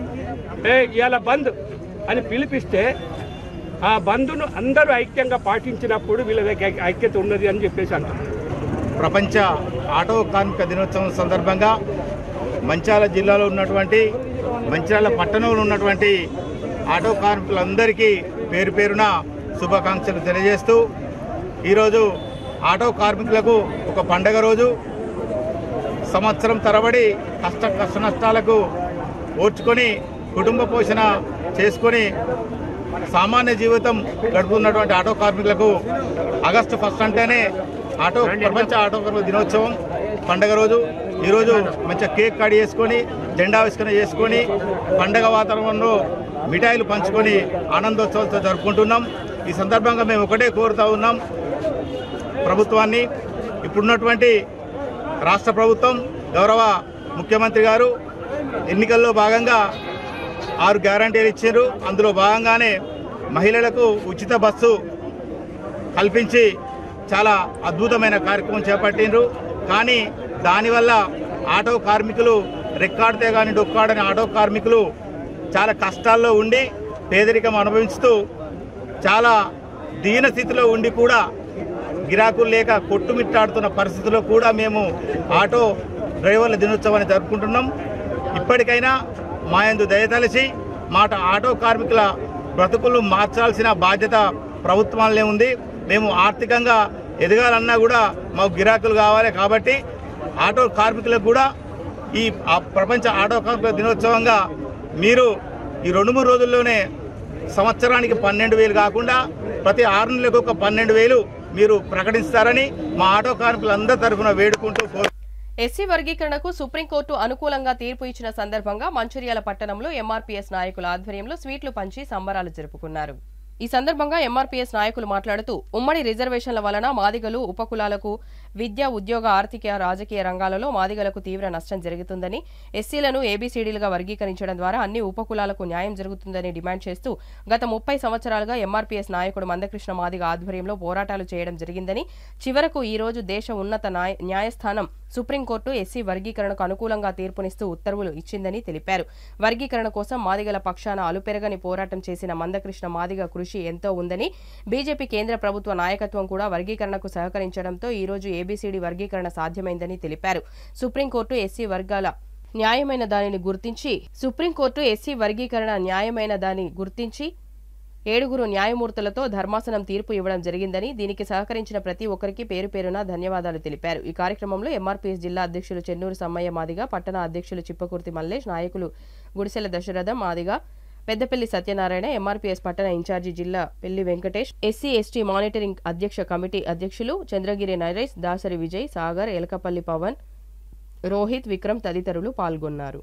Speaker 7: ఇవాళ బంద్ అని పిలిపిస్తే ఆ బంద్ను అందరూ ఐక్యంగా పాటించినప్పుడు వీళ్ళ ఐక్యత ఉన్నది అని చెప్పేసి అంటారు.
Speaker 8: ప్రపంచ ఆటో కార్మిక దినోత్సవం సందర్భంగా మంచిర్యాల జిల్లాలో ఉన్నటువంటి, మంచిర్యాల పట్టణంలో ఉన్నటువంటి ఆటో కార్మికులందరికీ పేరు పేరున శుభాకాంక్షలు తెలియజేస్తూ, ఈరోజు ఆటో కార్మికులకు ఒక పండగ రోజు. సంవత్సరం తరబడి కష్ట నష్టాలకు ఓర్చుకొని కుటుంబ పోషణ చేసుకొని సామాన్య జీవితం గడుపుతున్నటువంటి ఆటో కార్మికులకు ఆగస్టు 1 అంటేనే ప్రపంచ ఆటో కార్మిక దినోత్సవం పండగ రోజు. ఈరోజు మంచిగా కేక్ కట్ చేసుకొని, జెండావిష్కరణ చేసుకొని, పండగ వాతావరణంలో మిఠాయిలు పంచుకొని ఆనందోత్సవాలతో జరుపుకుంటున్నాం. ఈ సందర్భంగా మేము ఒకటే కోరుతూ ఉన్నాం ప్రభుత్వాన్ని, ఇప్పుడున్నటువంటి రాష్ట్ర ప్రభుత్వం, గౌరవ ముఖ్యమంత్రి గారు ఎన్నికల్లో భాగంగా 6 గ్యారంటీలు ఇచ్చారు. అందులో భాగంగానే మహిళలకు ఉచిత బస్సు కల్పించి చాలా అద్భుతమైన కార్యక్రమం చేపట్టిండ్రు. కానీ దానివల్ల ఆటో కార్మికులు, రెక్కాడితే కానీ డొక్కాడని ఆటో కార్మికులు చాలా కష్టాల్లో ఉండి పేదరికం అనుభవిస్తూ చాలా దీనస్థితిలో ఉండి కూడా గిరాకులు లేక కొట్టుమిట్టాడుతున్న పరిస్థితుల్లో కూడా మేము ఆటో డ్రైవర్ల దినోత్సవాన్ని జరుపుకుంటున్నాం. ఇప్పటికైనా మా యందు దయతలిచి ఆటో కార్మికుల బ్రతుకులు మార్చాల్సిన బాధ్యత ప్రభుత్వాలనే ఉంది. మేము ఆర్థికంగా ఎదగాలన్నా కూడా మాకు గిరాకులు కావాలి. కాబట్టి ఆటో కార్మికులకు కూడా ఈ ప్రపంచ ఆటో కార్మికుల దినోత్సవంగా మీరు ఈ 2-3 రోజుల్లోనే సంవత్సరానికి 12,000 కాకుండా ప్రతి 6 నెలలకు ఒక 12,000 మీరు ప్రకటిస్తారని మా ఆటో కార్మికులందరి తరఫున వేడుకుంటూ
Speaker 1: ఎస్సీ వర్గీకరణకు సుప్రీంకోర్టు అనుకూలంగా తీర్పు ఇచ్చిన సందర్భంగా మంచిర్యాల పట్టణంలో ఎంఆర్పీఎస్ నాయకుల ఆధ్వర్యంలో స్వీట్లు పంచి సంబరాలు జరుపుకున్నారు. ఈ సందర్భంగా ఎంఆర్పీఎస్ నాయకులు మాట్లాడుతూ ఉమ్మడి రిజర్వేషన్ల వలన మాదిగలు, ఉపకులాలకు విద్య, ఉద్యోగ, ఆర్థిక, రాజకీయ రంగాలలో మాదిగలకు తీవ్ర నష్టం జరుగుతుందని, ఎస్సీలను ఏబీసీడీలుగా వర్గీకరించడం ద్వారా అన్ని ఉపకులాలకు న్యాయం జరుగుతుందని డిమాండ్ చేస్తూ గత 30 సంవత్సరాలుగా ఎంఆర్పీఎస్ నాయకుడు మందకృష్ణ మాదిగ ఆధ్వర్యంలో పోరాటాలు చేయడం జరిగిందని, చివరకు ఈ రోజు దేశ ఉన్నత న్యాయస్థానం సుప్రీంకోర్టు ఎస్సీ వర్గీకరణకు అనుకూలంగా తీర్పునిస్తూ ఉత్తర్వులు ఇచ్చిందని తెలిపారు. వర్గీకరణ కోసం మాదిగల పక్షాన అలుపెరగని పోరాటం చేసిన మందకృష్ణ మాదిగ కృషి ఎంతో ఉందని, బీజేపీ కేంద్ర ప్రభుత్వ నాయకత్వం కూడా వర్గీకరణకు సహకరించడంతో ఈ రోజు ఏబీసీడీ వర్గీకరణ సాధ్యమైందని తెలిపారు. సుప్రీంకోర్టు ఎస్సీ వర్గీకరణ న్యాయమైన దాని గుర్తించి 7 న్యాయమూర్తులతో ధర్మాసనం తీర్పు ఇవ్వడం జరిగిందని, దీనికి సహకరించిన ప్రతి ఒక్కరికి పేరు పేరున ధన్యవాదాలు తెలిపారు. ఈ కార్యక్రమంలో ఎంఆర్పీఎస్ జిల్లా అధ్యక్షులు చెన్నూరు సమ్మయ్య మాదిగ, పట్టణ అధ్యక్షులు చిప్పకుర్తి మల్లేష్, నాయకులు గుడిసెల దశరథం మాదిగ, పెద్దపల్లి సత్యనారాయణ, ఎంఆర్పీఎస్ పట్టణ ఇన్ఛార్జి జిల్లా పెళ్లి వెంకటేష్, ఎస్సీ ఎస్టీ మానిటరింగ్ అధ్యక్ష కమిటీ అధ్యక్షులు చంద్రగిరి నరేష్, దాసరి విజయ్, సాగర్, ఎలకపల్లి పవన్, రోహిత్, విక్రమ్ తదితరులు పాల్గొన్నారు.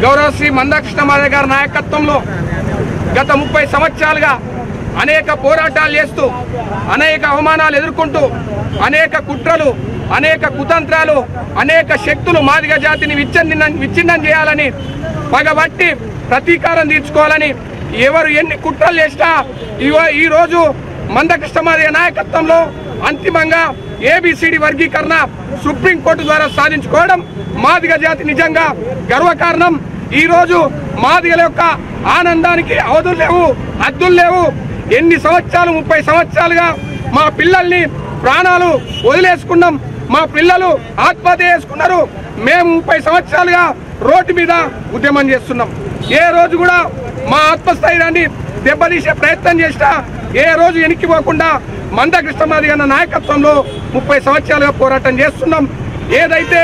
Speaker 7: గౌరవ శ్రీ మందకృష్ణ మాదిగ గారి నాయకత్వంలో గత 30 సంవత్సరాలుగా అనేక పోరాటాలు చేస్తూ, అనేక అవమానాలు ఎదుర్కొంటూ, అనేక కుట్రలు, అనేక కుతంత్రాలు, అనేక శక్తులు మాదిగ జాతిని విచ్ఛిన్నం చేయాలని, పగబట్టి ప్రతీకారం తీర్చుకోవాలని ఎవరు ఎన్ని కుట్రలు చేసినా ఈ రోజు మందకృష్ణ మాదిగ నాయకత్వంలో అంతిమంగా ఏబిసిడి వర్గీకరణ సుప్రీంకోర్టు ద్వారా సాధించుకోవడం మాదిగ జాతి నిజంగా గర్వకారణం. ఈ రోజు మాదిగల యొక్క ఆనందానికి అవధులు లేవు, హద్దులు లేవు. ఎన్ని సంవత్సరాలు 30 సంవత్సరాలుగా మా పిల్లల్ని ప్రాణాలు వదిలేసుకున్నాం. మా పిల్లలు ఆత్మహత్య చేసుకున్నారు. మేము 30 సంవత్సరాలుగా రోడ్డు మీద ఉద్యమం చేస్తున్నాం. ఏ రోజు కూడా మా ఆత్మస్థైర్యాన్ని దెబ్బతీసే ప్రయత్నం చేసినా ఏ రోజు వెనక్కిపోకుండా మందకృష్ణ మాదిగ అన్న నాయకత్వంలో 30 సంవత్సరాలుగా పోరాటం చేస్తున్నాం. ఏదైతే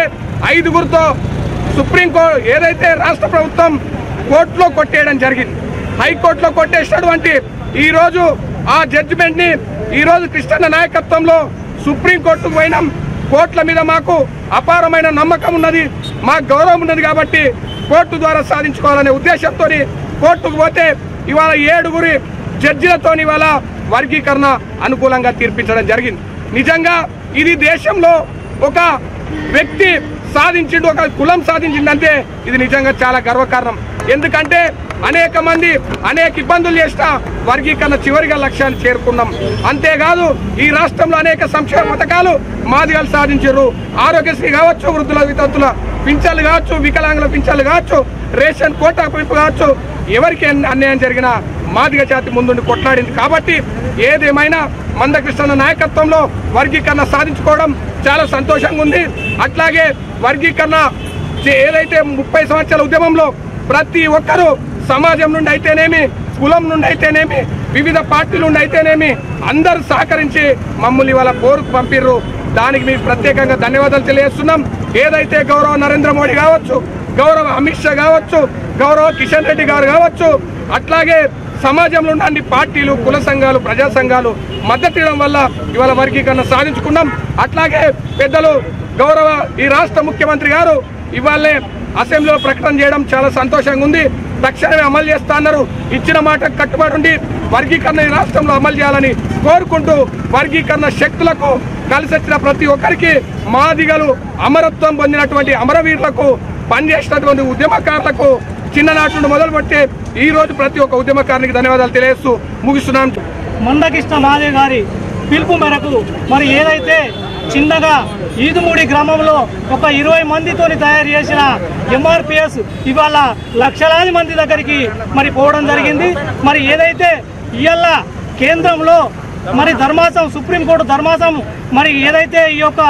Speaker 7: 5గురితో సుప్రీంకోర్టు ఏదైతే రాష్ట్ర ప్రభుత్వం కోర్టులో కొట్టేయడం జరిగింది, హైకోర్టులో కొట్టేసినటువంటి ఈరోజు ఆ జడ్జిమెంట్ ని ఈరోజు కృష్ణన్న నాయకత్వంలో సుప్రీంకోర్టుకు పోయినాం. కోర్టుల మీద మాకు అపారమైన నమ్మకం ఉన్నది, మాకు గౌరవం ఉన్నది కాబట్టి కోర్టు ద్వారా సాధించుకోవాలనే ఉద్దేశంతో కోర్టుకు పోతే ఇవాళ 7గురి జడ్జిలతో ఇవాళ వర్గీకరణ అనుకూలంగా తీర్పించడం జరిగింది. నిజంగా ఇది దేశంలో ఒక వ్యక్తి సాధించిండు, ఒక కులం సాధించిందంటే ఇది నిజంగా చాలా గర్వకారణం. ఎందుకంటే అనేక మంది అనేక ఇబ్బందులు చేసిన వర్గీకరణ చివరిగా లక్ష్యాన్ని చేరుకున్నాం. అంతేకాదు ఈ రాష్ట్రంలో అనేక సంక్షేమ పథకాలు మాదిగలు సాధించారు. ఆరోగ్యశ్రీ కావచ్చు, వృద్ధుల వితంతుల పింఛన్లు కావచ్చు, వికలాంగుల పింఛన్లు కావచ్చు, రేషన్ కోటా పెంపు కావచ్చు, ఎవరికి అన్యాయం జరిగినా మాదిగ జాతి ముందుండి కొట్లాడింది. కాబట్టి ఏదేమైనా మందకృష్ణ నాయకత్వంలో వర్గీకరణ సాధించుకోవడం చాలా సంతోషంగా ఉంది. అట్లాగే వర్గీకరణ ఏదైతే 30 సంవత్సరాల ఉద్యమంలో ప్రతి ఒక్కరూ సమాజం నుండి అయితేనేమి, కులం నుండి అయితేనేమి, వివిధ పార్టీల నుండి అయితేనేమి అందరూ సహకరించి మమ్మల్ని ఇవాళ పోరుకు పంపిర్రు. దానికి మీకు ప్రత్యేకంగా ధన్యవాదాలు తెలియజేస్తున్నాం. ఏదైతే గౌరవ నరేంద్ర మోడీ కావచ్చు, గౌరవ అమిత్ షా కావచ్చు, గౌరవ కిషన్ రెడ్డి గారు కావచ్చు, అట్లాగే సమాజంలో ఉన్న అన్ని పార్టీలు, కుల సంఘాలు, ప్రజా సంఘాలు మద్దతు ఇవ్వడం వల్ల ఇవాళ వర్గీకరణ సాధించుకున్నాం. అట్లాగే పెద్దలు గౌరవ ఈ రాష్ట్ర ముఖ్యమంత్రి గారు ఇవాళే అసెంబ్లీలో ప్రకటన చేయడం చాలా సంతోషంగా ఉంది. తక్షణమే అమలు చేస్తా అన్నారు. ఇచ్చిన మాట కట్టుబడి ఉండి వర్గీకరణ ఈ రాష్ట్రంలో అమలు చేయాలని కోరుకుంటూ వర్గీకరణ శక్తులకు కలిసి వచ్చిన ప్రతి ఒక్కరికి, మాదిగలు అమరత్వం పొందినటువంటి అమరవీరులకు, పనిచేసినటువంటి ఉద్యమకారులకు చిన్ననాటి నుండి మొదలుపెట్టి ఈ రోజు ప్రతి ఒక్క ఉద్యమకారునికి ధన్యవాదాలు తెలియజేస్తూ ముగిస్తున్నాం.
Speaker 9: మందకృష్ణ మాదిగ గారి పిలుపు మేరకు మరి ఏదైతే చిన్నగా ఈదుమూడి గ్రామంలో ఒక 20 మందితో తయారు చేసిన MRPS ఇవాళ లక్షలాది మంది దగ్గరికి మరి పోవడం జరిగింది. మరి ఏదైతే ఇవాళ కేంద్రంలో మరి ధర్మాసం, సుప్రీంకోర్టు ధర్మాసం మరి ఏదైతే ఈ యొక్క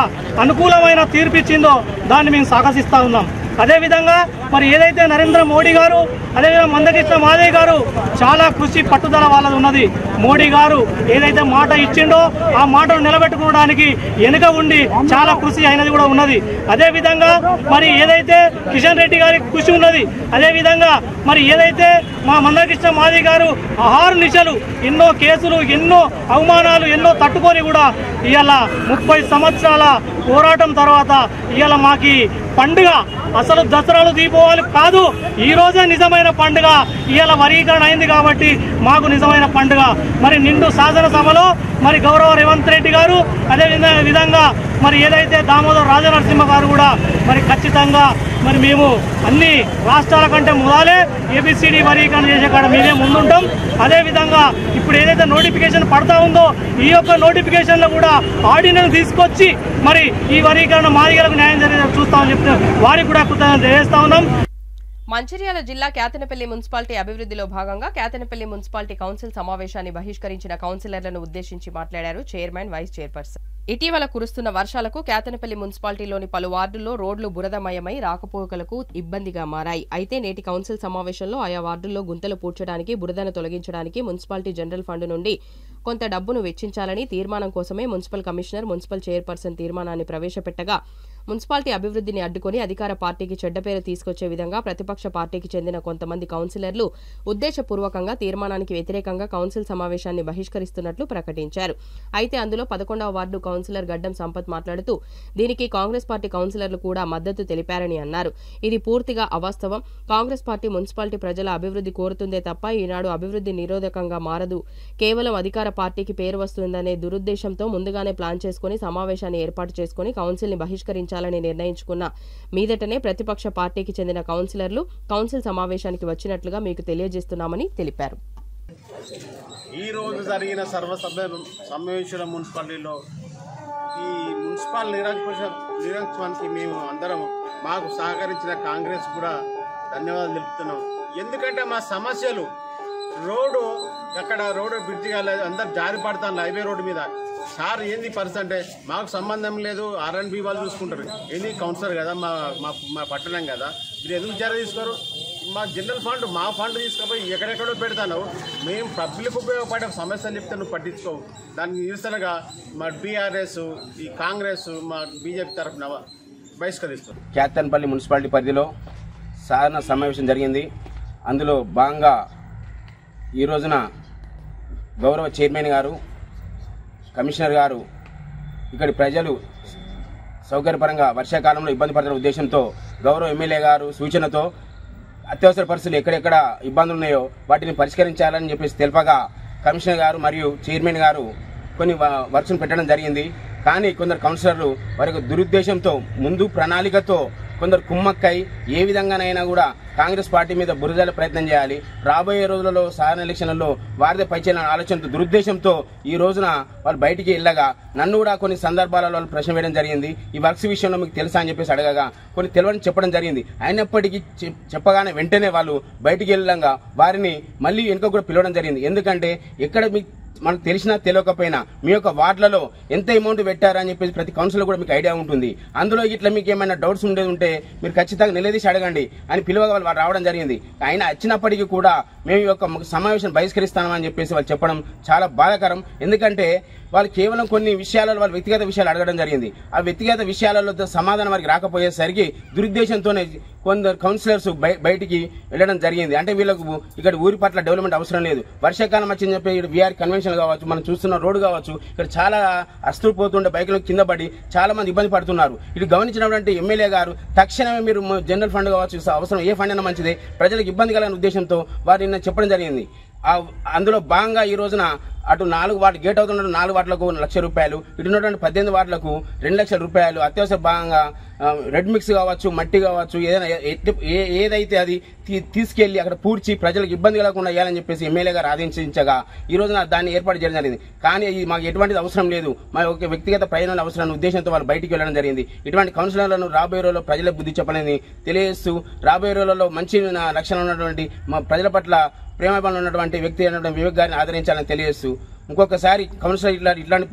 Speaker 9: అనుకూలమైన తీర్పు ఇచ్చిందో దాన్ని మేము స్వాగతిస్తూ ఉన్నాం. అదేవిధంగా మరి ఏదైతే నరేంద్ర మోడీ గారు, అదేవిధంగా మందకృష్ణ మాదిగ గారు చాలా కృషి పట్టుదల వాళ్ళది ఉన్నది. మోడీ గారు ఏదైతే మాట ఇచ్చిండో ఆ మాటను నిలబెట్టుకోవడానికి వెనుక ఉండి చాలా కృషి అయినది కూడా ఉన్నది. అదేవిధంగా మరి ఏదైతే కిషన్ రెడ్డి గారికి కృషి ఉన్నది, అదేవిధంగా మరి ఏదైతే మా మందకృష్ణ మాదిగ గారు ఆహార నిశలు ఎన్నో కేసులు, ఎన్నో అవమానాలు ఎన్నో తట్టుకొని కూడా ఇవాళ 30 సంవత్సరాల పోరాటం తర్వాత ఇవాళ మాకి పండుగ, అసలు దసరాలు దీపావళి కాదు, ఈ రోజే నిజమైన పండుగ. ఇవాళ వర్గీకరణ అయింది కాబట్టి మాకు నిజమైన పండుగ. మరి నిండు శాసనసభలో మరి గౌరవ రేవంత్ రెడ్డి గారు, అదే విధంగా మరి ఏదైతే దామోదర్ రాజనరసింహ గారు కూడా మరి ఖచ్చితంగా మరి మేము అన్ని రాష్ట్రాల కంటే మొదలే ABCD వర్గీకరణ చేసే కాడ మేమే ముందుంటాం. అదేవిధంగా ఇప్పుడు ఏదైతే నోటిఫికేషన్ పడతా ఉందో ఈ యొక్క నోటిఫికేషన్లో కూడా ఆర్డినెన్స్ తీసుకొచ్చి మరి ఈ వర్గీకరణ మాదిగలకు న్యాయం జరిగేలా చూస్తామని చెప్తే వారికి కూడా కృతజ్ఞతలు తెలియజేస్తా ఉన్నాం.
Speaker 1: మంచిర్యాల జిల్లా కేతనపల్లి మున్సిపాలిటీ అభివృద్ధిలో భాగంగా కేతనపల్లి మున్సిపాలిటీ కౌన్సిల్ సమావేశాన్ని బహిష్కరించిన కౌన్సిలర్లను ఉద్దేశించి మాట్లాడారు చైర్మన్, వైస్ చైర్పర్సన్. ఇటీవల కురుస్తున్న వర్షాలకు కేతనపల్లి మున్సిపాలిటీలోని పలు వార్డుల్లో రోడ్లు బురదమయమై రాకపోకలకు ఇబ్బందిగా మారాయి. అయితే నేటి కౌన్సిల్ సమావేశంలో ఆయా వార్డుల్లో గుంతలు పూడ్చడానికి, బురదను తొలగించడానికి మున్సిపాలిటీ జనరల్ ఫండ్ నుండి కొంత డబ్బును వెచ్చించాలని తీర్మానం కోసమే మున్సిపల్ కమిషనర్, మున్సిపల్ చైర్పర్సన్ తీర్మానాన్ని ప్రవేశపెట్టగా మున్సిపాలిటీ అభివృద్ధిని అడ్డుకొని అధికార పార్టీకి చెడ్డ పేరు తీసుకొచ్చే విధంగా ప్రతిపక్ష పార్టీకి చెందిన కొంతమంది కౌన్సిలర్లు ఉద్దేశపూర్వకంగా తీర్మానానికి వ్యతిరేకంగా కౌన్సిల్ సమావేశాన్ని బహిష్కరిస్తున్నట్లు ప్రకటించారు. అయితే అందులో 11వ వార్డు కౌన్సిలర్ గడ్డం సంపత్ మాట్లాడుతూ దీనికి కాంగ్రెస్ పార్టీ కౌన్సిలర్లు కూడా మద్దతు తెలిపారని అన్నారు. ఇది పూర్తిగా అవాస్తవం. కాంగ్రెస్ పార్టీ మున్సిపాలిటీ ప్రజల అభివృద్ధి కోరుతుందే తప్ప ఈనాడు అభివృద్ధి నిరోధకంగా మారదు. కేవలం అధికార పార్టీకి పేరు వస్తుందనే దురుద్దేశంతో ముందుగానే ప్లాన్ చేసుకుని సమావేశాన్ని ఏర్పాటు చేసుకుని కౌన్సిల్ ని బహిష్కరించాలని నిర్ణయించుకున్న మీదటనే ప్రతిపక్ష పార్టీకి చెందిన కౌన్సిలర్లు కౌన్సిల్ సమావేశానికి వచ్చినట్లుగా మీకు తెలియజేస్తున్నామని తెలిపారు.
Speaker 10: ఈ రోజు జరిగిన సర్వసభ్య సమావేశంలో మున్సిపాలిటీలో ఈ మున్సిపల్ నిరంకుశానికి మేము అందరం మాకు సహకరించిన కాంగ్రెస్ కూడా ధన్యవాదాలు తెలుపుతున్నాం. ఎందుకంటే మా సమస్యలు రోడ్డు అక్కడ రోడ్డు బ్రిడ్జి కాలేదు, అందరు జారి పడతాను హైవే రోడ్డు మీద. సార్ ఏంది పరిస్థితి అంటే మాకు సంబంధం లేదు, R&B వాళ్ళు చూసుకుంటారు. ఏంది కౌన్సిలర్ కదా, మా పట్టణం కదా, మీరు ఎందుకు చర్య తీసుకోరు? మా జనరల్ ఫండ్, మా ఫండ్ తీసుకుపోయి ఎక్కడెక్కడో పెడతాను. మేము పబ్లిక్ ఉపయోగపడే సమస్యలు చెప్తే నువ్వు పట్టించుకోవు. దానికి నిరసనగా మా BRS, ఈ కాంగ్రెస్, మా BJP తరఫున బహిష్కరిస్తారు.
Speaker 11: క్యాతన్పల్లి మున్సిపాలిటీ పరిధిలో సాధారణ సమావేశం జరిగింది. అందులో భాగంగా ఈ రోజున గౌరవ చైర్మన్ గారు, కమిషనర్ గారు ఇక్కడి ప్రజలు సౌకర్యపరంగా వర్షాకాలంలో ఇబ్బంది పడుతున్న ఉద్దేశంతో గౌరవ ఎమ్మెల్యే గారు సూచనతో అత్యవసర పరిస్థితులు ఎక్కడెక్కడ ఇబ్బందులు ఉన్నాయో వాటిని పరిష్కరించాలని చెప్పేసి తెలపగా కమిషనర్ గారు మరియు చైర్మన్ గారు కొన్ని వర్క్స్ను పెట్టడం జరిగింది. కానీ కొందరు కౌన్సిలర్లు వారికి దురుద్దేశంతో ముందు ప్రణాళికతో కొందరు కుమ్మక్కై ఏ విధంగానైనా కూడా కాంగ్రెస్ పార్టీ మీద బురదల ప్రయత్నం చేయాలి, రాబోయే రోజులలో సాధారణ ఎలక్షన్లలో వారిదే పైచేయాలనే ఆలోచనతో దురుద్దేశంతో ఈ రోజున వాళ్ళు బయటికి వెళ్ళగా నన్ను కూడా కొన్ని సందర్భాలలో వాళ్ళు ప్రశ్న వేయడం జరిగింది. ఈ వర్క్స్ విషయంలో మీకు తెలుసా అని చెప్పేసి అడగగా కొన్ని తెలియని చెప్పడం జరిగింది. అయినప్పటికీ చెప్పగానే వెంటనే వాళ్ళు బయటికి వెళ్ళగా వారిని మళ్ళీ వెనుక కూడా పిలవడం జరిగింది. ఎందుకంటే ఎక్కడ మనకు తెలిసినా తెలియకపోయినా మీ యొక్క వార్డులలో ఎంత అమౌంట్ పెట్టారని చెప్పేసి ప్రతి కౌన్సిలర్ కూడా మీకు ఐడియా ఉంటుంది. అందులో ఇట్లా మీకు ఏమైనా డౌట్స్ ఉండేది ఉంటే మీరు ఖచ్చితంగా నిలదీసి అడగండి అని పిలువగా వాళ్ళు రావడం జరిగింది. ఆయన వచ్చినప్పటికీ కూడా మేము ఈ యొక్క సమావేశం బహిష్కరిస్తామని చెప్పేసి వాళ్ళు చెప్పడం చాలా బాధాకరం. ఎందుకంటే వాళ్ళు కేవలం కొన్ని విషయాలలో వాళ్ళు వ్యక్తిగత విషయాలు అడగడం జరిగింది. ఆ వ్యక్తిగత విషయాలలో సమాధానం వారికి రాకపోయేసరికి దురుద్దేశంతోనే కొందరు కౌన్సిలర్స్ బయటికి వెళ్ళడం జరిగింది. అంటే వీళ్ళకు ఇక్కడ ఊరి పట్ల డెవలప్మెంట్ అవసరం లేదు. వర్షాకాలం వచ్చిందని చెప్పి VR కన్వెన్షన్ కావచ్చు, మనం చూస్తున్న రోడ్డు కావచ్చు, ఇక్కడ చాలా అస్తులు పోతుండే బైకులు కింద పడి చాలా మంది ఇబ్బంది పడుతున్నారు. ఇది గమనించినటువంటి ఎమ్మెల్యే గారు తక్షణమే మీరు జనరల్ ఫండ్ కావచ్చు, అవసరం ఏ ఫండ్ అయినా మంచిదే, ప్రజలకు ఇబ్బంది కలగని ఉద్దేశంతో వారిని చెప్పడం జరిగింది. అందులో భాగంగా ఈ రోజున అటు 4 వార్డు గేట్ అవుతున్న 4 వార్డులకు 1 లక్ష రూపాయలు, ఇటు ఉన్నటువంటి 18 వార్డులకు 2 లక్షల రూపాయలు అత్యవసర భాగంగా రెడ్ మిక్స్ కావచ్చు, మట్టి కావచ్చు, ఏదైనా ఏదైతే అది తీసుకెళ్లి అక్కడ పూడ్చి ప్రజలకు ఇబ్బంది కలగకుండా వేయాలని చెప్పేసి ఎమ్మెల్యే గారు ఆదేశించగా ఈ రోజున దాన్ని ఏర్పాటు చేయడం జరిగింది. కానీ మాకు ఎటువంటిది అవసరం లేదు, మా ఒక వ్యక్తిగత ప్రయోజనాల అవసరం ఉద్దేశంతో వాళ్ళు బయటికి వెళ్ళడం జరిగింది. ఇటువంటి కౌన్సిలర్లను రాబోయే రోజుల్లో ప్రజలకు బుద్ధి చెప్పాలని తెలియజేస్తూ రాబోయే రోజుల్లో మంచి లక్షణాలు ఉన్నటువంటి మా ప్రజల పట్ల ప్రేమబలం ఉన్నటువంటి వ్యక్తి అయినటువంటి వివేక్ గారిని ఆదరించాలని తెలియజేస్తూ ఇంకొకసారి కౌన్సిలర్ ఇట్లాంటి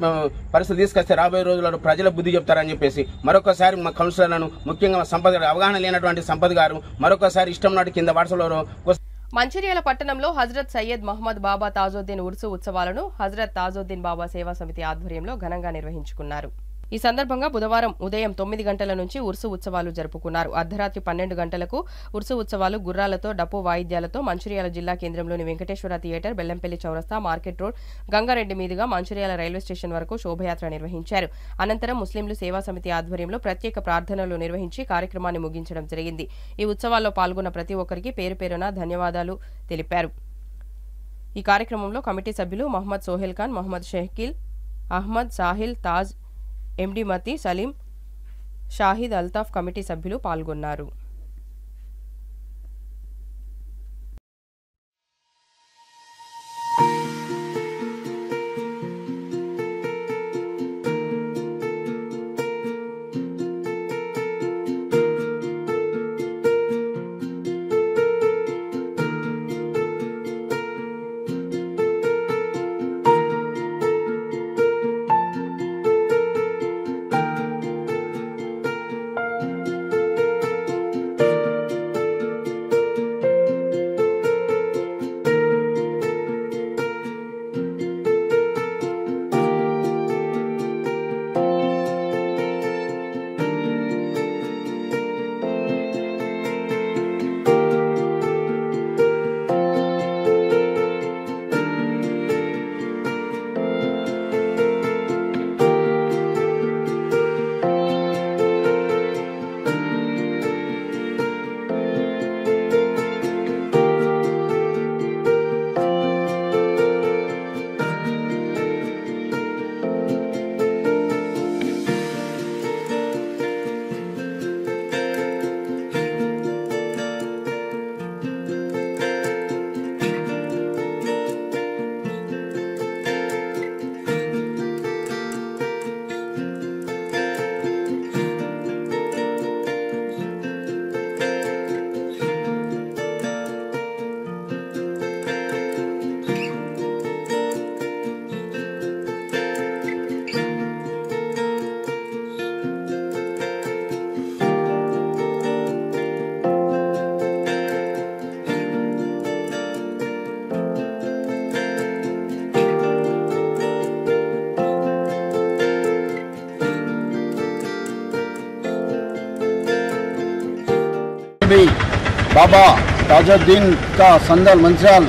Speaker 11: పరిస్థితులు తీసుకొస్తే రాబోయే రోజుల్లో ప్రజల బుద్ధి చెప్తారని చెప్పేసి మరొకసారి మా కౌన్సిలర్లను ముఖ్యంగా సంపద అవగాహన లేనటువంటి సంపద గారు మరొకసారి ఇష్టం నాటి కింద వాట్సాప్లో
Speaker 1: మంచిర్యాల పట్టణంలో హజరత్ సయ్యద్ మహమ్మద్ బాబా తాజుద్దీన్ ఉర్సు ఉత్సవాలను హజరత్ తాజుద్దీన్ బాబా సేవా సమితి ఆధ్వర్యంలో ఘనంగా నిర్వహించుకున్నారు. ఈ సందర్భంగా బుధవారం ఉదయం 9 గంటల నుంచి ఉర్సు ఉత్సవాలు జరుపుకున్నారు. అర్ధరాత్రి 12 గంటలకు ఉర్సు ఉత్సవాలు గుర్రాలతో, డప్పు వాయిద్యాలతో మంచిర్యాల జిల్లా కేంద్రంలోని వెంకటేశ్వర థియేటర్, బెల్లంపల్లి చౌరస్తా, మార్కెట్ రోడ్, గంగారెడ్డి మీదుగా మంచిర్యాల రైల్వే స్టేషన్ వరకు శోభయాత్ర నిర్వహించారు. అనంతరం ముస్లింలు సేవా సమితి ఆధ్వర్యంలో ప్రత్యేక ప్రార్థనలు నిర్వహించి కార్యక్రమాన్ని ముగించడం జరిగింది. ఈ ఉత్సవాల్లో పాల్గొన్న ప్రతి ఒక్కరికి పేరు పేరున ధన్యవాదాలు తెలిపారు. ఈ కార్యక్రమంలో కమిటీ సభ్యులు మహమ్మద్ సోహెల్ ఖాన్, మహమ్మద్ షెహకిల్, అహ్మద్, సాహిల్, తాజ్, MD మతి, సలీం, షాహిద్, అల్తాఫ్ కమిటీ సభ్యులు పాల్గొన్నారు.
Speaker 12: भी बाबा ताजुद्दीन का संदल मंत्राल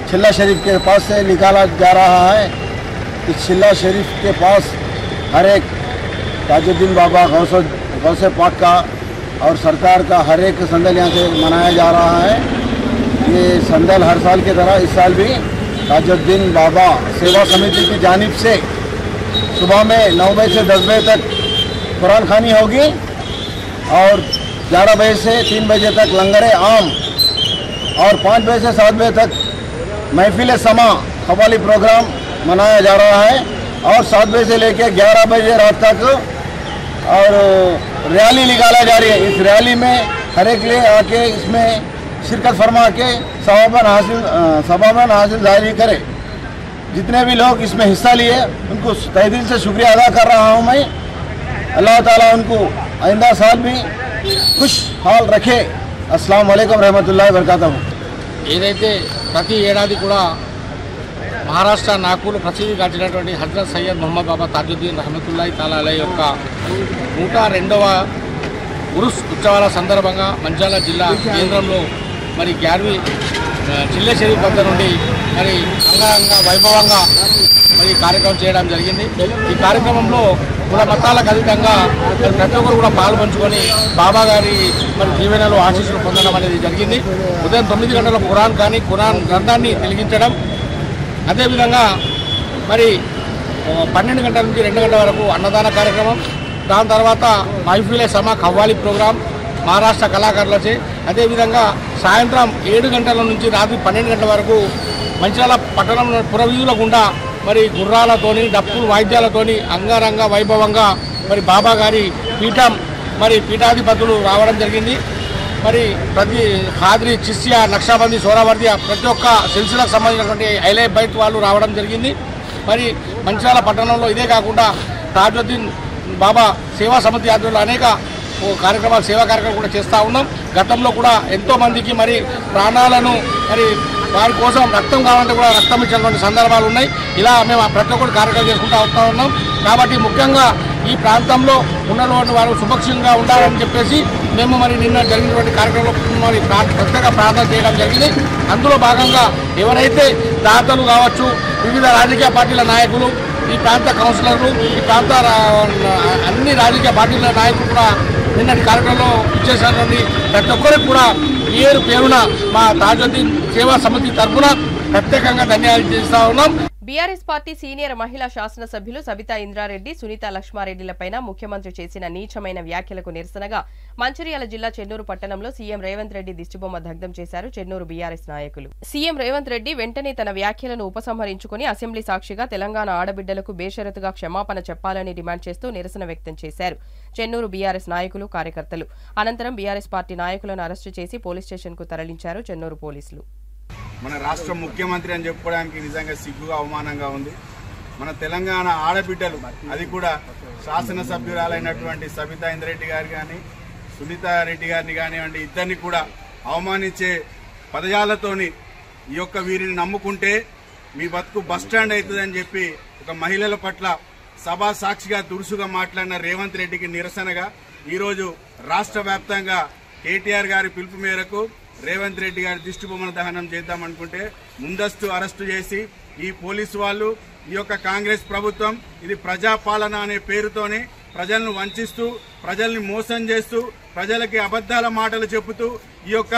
Speaker 12: चिल्ला शरीफ के पास से निकाला जा रहा है। इस चिल्ला शरीफ के पास हर एक ताजुद्दीन बाबा गौसे पाक का और सरकार का हर एक संदल यहाँ से मनाया जा रहा है। ये संदल हर साल की तरह इस साल भी ताजुद्दीन बाबा सेवा समिति की जानिब से सुबह में 9 बजे से 10 बजे तक कुरान खानी होगी और 11 बजे से 3 बजे तक लंगरे आम और 5 बजे से 7 बजे तक महफिल समा कव्वाली प्रोग्राम मनाया जा रहा है और 7 बजे से लेकर 11 बजे रात तक और रैली निकाला जा रही है। इस रैली में हर एक लिए आके इसमें शिरकत फरमा के सवाबन हासिल जारी करे। जितने भी लोग इसमें हिस्सा लिए उनको तहे दिल से शुक्रिया अदा कर रहा हूँ मैं। अल्लाह ताला उनको आइंदा साल भी खुश हाल रखे। अस्सलाम वालेकुम रहमतुल्लाहि वबरकातुहू।
Speaker 13: ఏదైతే ప్రతి ఏడాది కూడా మహారాష్ట్ర నాగ్పూర్ ప్రసిద్ధిగాంచినటువంటి హజరత్ సయ్యద్ మొహమ్మద్ బాబా తాజుద్దీన్ రహమతుల్లాహి తాలా అలైహి యొక్క 102వ ఉరుస్ ఉత్సవాల సందర్భంగా మంచిర్యాల జిల్లా కేంద్రంలో మరి గ్యార్వి చిల్లె షరీఫ్ వద్ద నుండి మరి అంగరంగ వైభవంగా మరి కార్యక్రమం చేయడం జరిగింది। ఈ కార్యక్రమంలో కుల మతాలకు అతీతంగా మరి ప్రతి ఒక్కరు కూడా పాల్పంచుకొని బాబా గారి మరి దీవెనలు ఆశీస్సులు పొందడం అనేది జరిగింది। ఉదయం 9 గంటలకు ఖురాన్ గ్రంథాన్ని వెలిగించడం, అదేవిధంగా మరి 12 గంటల నుంచి 2 గంటల వరకు అన్నదాన కార్యక్రమం, దాని తర్వాత మహఫిల్ సమా కవ్వాలి ప్రోగ్రాం మహారాష్ట్ర కళాకారులచే, అదేవిధంగా సాయంత్రం 7 గంటల నుంచి రాత్రి 12 గంటల వరకు మంచిర్యాల పట్టణం పురవీధుల గుండా మరి గుర్రాలతోని డప్పులు వాయిద్యాలతోని అంగరంగ వైభవంగా మరి బాబా గారి పీఠం మరి పీఠాధిపతులు రావడం జరిగింది। మరి ప్రతి ఖాద్రి చిస్సియా నక్షాబందీ సోరావర్ది ప్రతి ఒక్క సిల్సిలకు సంబంధించినటువంటి ఐలే బైట్ వాళ్ళు రావడం జరిగింది। మరి మంచిర్యాల పట్టణంలో ఇదే కాకుండా తాజుద్దీన్ బాబా సేవా సమితి ఆధ్వర్యంలో అనేక కార్యక్రమాలు సేవా కార్యక్రమాలు కూడా చేస్తూ ఉన్నాం। గతంలో కూడా ఎంతోమందికి మరి ప్రాణాలను మరి వారి కోసం రక్తం కావాలంటే కూడా రక్తం ఇచ్చినటువంటి సందర్భాలు ఉన్నాయి। ఇలా మేము ప్రతి ఒక్కరు కార్యక్రమం చేసుకుంటూ వస్తూ ఉన్నాం। కాబట్టి ముఖ్యంగా ఈ ప్రాంతంలో ఉన్నటువంటి వారు సురక్షితంగా ఉండాలని చెప్పేసి మేము మరి నిన్న జరిగినటువంటి కార్యక్రమంలో మరి ప్రత్యేక ప్రార్థన చేయడం జరిగింది। అందులో భాగంగా ఎవరైతే దాతలు కావచ్చు, వివిధ రాజకీయ పార్టీల నాయకులు, ఈ ప్రాంత కౌన్సిలర్లు, ఈ ప్రాంత అన్ని రాజకీయ పార్టీల నాయకులు కూడా నిన్నటి కార్యక్రమంలో ఇచ్చేసినటువంటి ప్రతి ఒక్కరికి కూడా పేరున మా తాజుద్దీన్ సేవా సమితి తరఫున ప్రత్యేకంగా ధన్యవాదాలు చేస్తా ఉన్నాం।
Speaker 1: బీఆర్ఎస్ పార్టీ సీనియర్ మహిళా శాసనసభ్యులు సబితా ఇంద్రారెడ్డి, సునీత లక్ష్మారెడ్డిలపైన ముఖ్యమంత్రి చేసిన నీచమైన వ్యాఖ్యలకు నిరసనగా మంచిర్యాల జిల్లా చెన్నూరు పట్టణంలో సీఎం రేవంత్ రెడ్డి దిష్టిబొమ్మ దగ్ధం చేశారు చెన్నూరు బీఆర్ఎస్ నాయకులు। సీఎం రేవంత్ రెడ్డి వెంటనే తన వ్యాఖ్యలను ఉపసంహరించుకుని అసెంబ్లీ సాక్షిగా తెలంగాణ ఆడబిడ్డలకు బేషరతుగా క్షమాపణ చెప్పాలని డిమాండ్ చేస్తూ నిరసన వ్యక్తం చేశారు చెన్నూరు బీఆర్ఎస్ నాయకులు, కార్యకర్తలు। అనంతరం బీఆర్ఎస్ పార్టీ నాయకులను అరెస్టు చేసి పోలీస్ స్టేషన్కు తరలించారు చెన్నూరు పోలీసులు।
Speaker 8: మన రాష్ట్ర ముఖ్యమంత్రి అని చెప్పుకోవడానికి నిజంగా సిగ్గుగా అవమానంగా ఉంది। మన తెలంగాణ ఆడబిడ్డలు, అది కూడా శాసనసభ్యురాలైనటువంటి సబితా ఇంద్రెడ్డి గారు కానీ సునీత రెడ్డి గారిని కానివ్వండి, ఇద్దరిని కూడా అవమానించే పదజాలతోని ఈ యొక్క వీరిని నమ్ముకుంటే మీ బతుకు బస్టాండ్ అవుతుందని చెప్పి ఒక మహిళల పట్ల సభా సాక్షిగా దురుసుగా మాట్లాడిన రేవంత్ రెడ్డికి నిరసనగా ఈరోజు రాష్ట్ర వ్యాప్తంగా కేటీఆర్ గారి పిలుపు మేరకు రేవంత్ రెడ్డి గారి దిష్టిబొమ్మను దహనం చేద్దామనుకుంటే ముందస్తు అరెస్టు చేసి ఈ పోలీసు వాళ్ళు, ఈ యొక్క కాంగ్రెస్ ప్రభుత్వం ఇది ప్రజాపాలన అనే పేరుతోనే ప్రజలను వంచిస్తూ, ప్రజల్ని మోసం చేస్తూ, ప్రజలకి అబద్దాల మాటలు చెబుతూ, ఈ యొక్క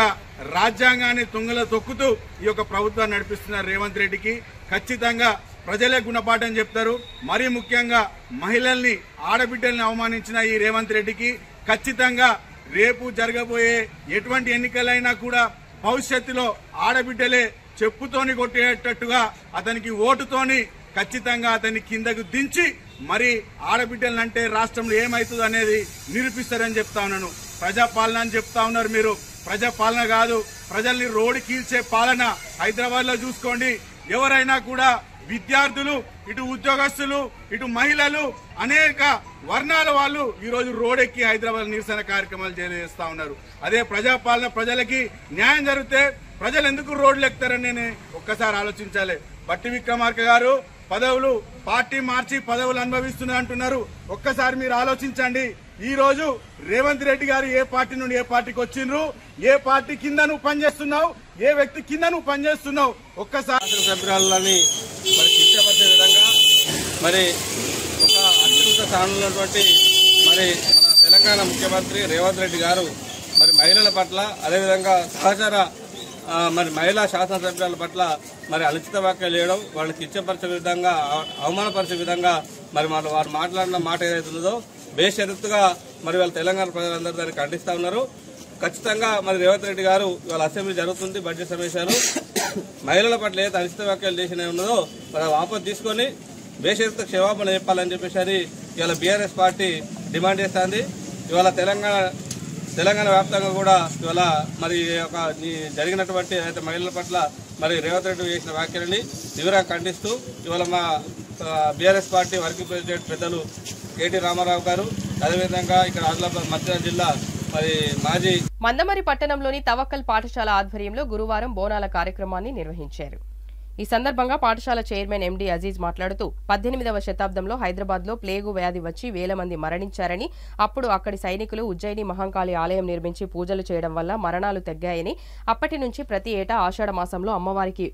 Speaker 8: రాజ్యాంగాన్ని తుంగలో తొక్కుతూ ఈ యొక్క ప్రభుత్వాన్ని నడిపిస్తున్న రేవంత్ రెడ్డికి ఖచ్చితంగా ప్రజలే గుణపాఠం చెప్తారు। మరీ ముఖ్యంగా మహిళల్ని, ఆడబిడ్డల్ని అవమానించిన ఈ రేవంత్ రెడ్డికి ఖచ్చితంగా రేపు జరగబోయే ఎటువంటి ఎన్నికలైనా కూడా భవిష్యత్తులో ఆడబిడ్డలే చెప్పుతోని కొట్టేటట్టుగా అతనికి ఓటుతోని ఖచ్చితంగా అతన్ని కిందకు దించి మరి ఆడబిడ్డలంటే రాష్ట్రంలో ఏమవుతుంది అనేది నిరూపిస్తారని చెప్తా ఉన్నాను। ప్రజాపాలన అని చెప్తా ఉన్నారు మీరు, ప్రజాపాలన కాదు, ప్రజల్ని రోడ్డు కీల్చే పాలన। హైదరాబాద్ లో చూసుకోండి, ఎవరైనా కూడా విద్యార్థులు, ఇటు ఉద్యోగస్తులు, ఇటు మహిళలు, అనేక వర్ణాల వాళ్ళు ఈరోజు రోడ్డెక్కి హైదరాబాద్ నిరసన కార్యక్రమాలు చేస్తా ఉన్నారు। అదే ప్రజాపాలన, ప్రజలకి న్యాయం జరిగితే ప్రజలు ఎందుకు రోడ్లు ఎక్కుతారని నేను ఒక్కసారి ఆలోచించాలి। బట్టి విక్రమార్క గారు పార్టీ మార్చి పదవులు అనుభవిస్తున్నారు అంటున్నారు, ఒక్కసారి మీరు ఆలోచించండి। ఈ రోజు రేవంత్ రెడ్డి గారు ఏ పార్టీ నుండి ఏ పార్టీకి వచ్చిండ్రు, ఏ పార్టీ కింద నువ్వు పనిచేస్తున్నావు, ఏ వ్యక్తి కింద నువ్వు పనిచేస్తున్నావు, ఒక్కసారి
Speaker 14: సభ్యురాలని మరి కించపరిచే విధంగా మరి ఒక అత్యున్నత స్థానంలో ఉన్నటువంటి మరి మన తెలంగాణ ముఖ్యమంత్రి రేవంత్ రెడ్డి గారు మరి మహిళల పట్ల అదేవిధంగా సహచర మరి మహిళా శాసనసభ్యుల పట్ల మరి అనుచిత వ్యాఖ్యలు చేయడం, వాళ్ళని కించపరిచే విధంగా అవమానపరిచే విధంగా మరి వారు మాట్లాడిన మాట ఏదైతుందో బేషరతుగా మరి వాళ్ళ తెలంగాణ ప్రజలందరూ దాన్ని ఖండిస్తా ఉన్నారు. ఖచ్చితంగా మరి రేవంత్ రెడ్డి గారు ఇవాళ అసెంబ్లీ జరుగుతుంది, బడ్జెట్ సమావేశాలు, మహిళల పట్ల ఏదైతే అనుచిత వ్యాఖ్యలు చేసిన ఉన్నదో మరి వాపసు తీసుకొని బేషరతు క్షమాపణ చెప్పాలని చెప్పేసి ఇవాళ బీఆర్ఎస్ పార్టీ డిమాండ్ చేస్తుంది. ఇవాళ తెలంగాణ వ్యాప్తంగా కూడా ఇవాళ మరి ఒక జరిగినటువంటి అయితే మహిళల పట్ల మరి రేవంత్ రెడ్డి చేసిన వ్యాఖ్యలని తీవ్రంగా ఖండిస్తూ ఇవాళ మా బీఆర్ఎస్ పార్టీ వర్కింగ్ ప్రెసిడెంట్ పెద్దలు కేటీ రామారావు గారు, అదేవిధంగా ఇక్కడ ఆదిలాబాద్ మంచిర్యాల జిల్లా మరి మాజీ
Speaker 1: మందమరి పట్టణంలోని తవక్కల్ పాఠశాల ఆధ్వర్యంలో గురువారం బోనాల కార్యక్రమాన్ని నిర్వహించారు. ఈ సందర్భంగా పాఠశాల చైర్మన్ ఎండి అజీజ్ మాట్లాడుతూ 18వ శతాబ్దంలో హైదరాబాద్లో ప్లేగు వ్యాధి వచ్చి వేల మంది మరణించారని, అప్పుడు అక్కడి సైనికులు ఉజ్జయిని మహంకాళి ఆలయం నిర్మించి పూజలు చేయడం వల్ల మరణాలు తగ్గాయని, అప్పటి నుంచి ప్రతి ఏటా ఆషాఢ మాసంలో అమ్మవారికి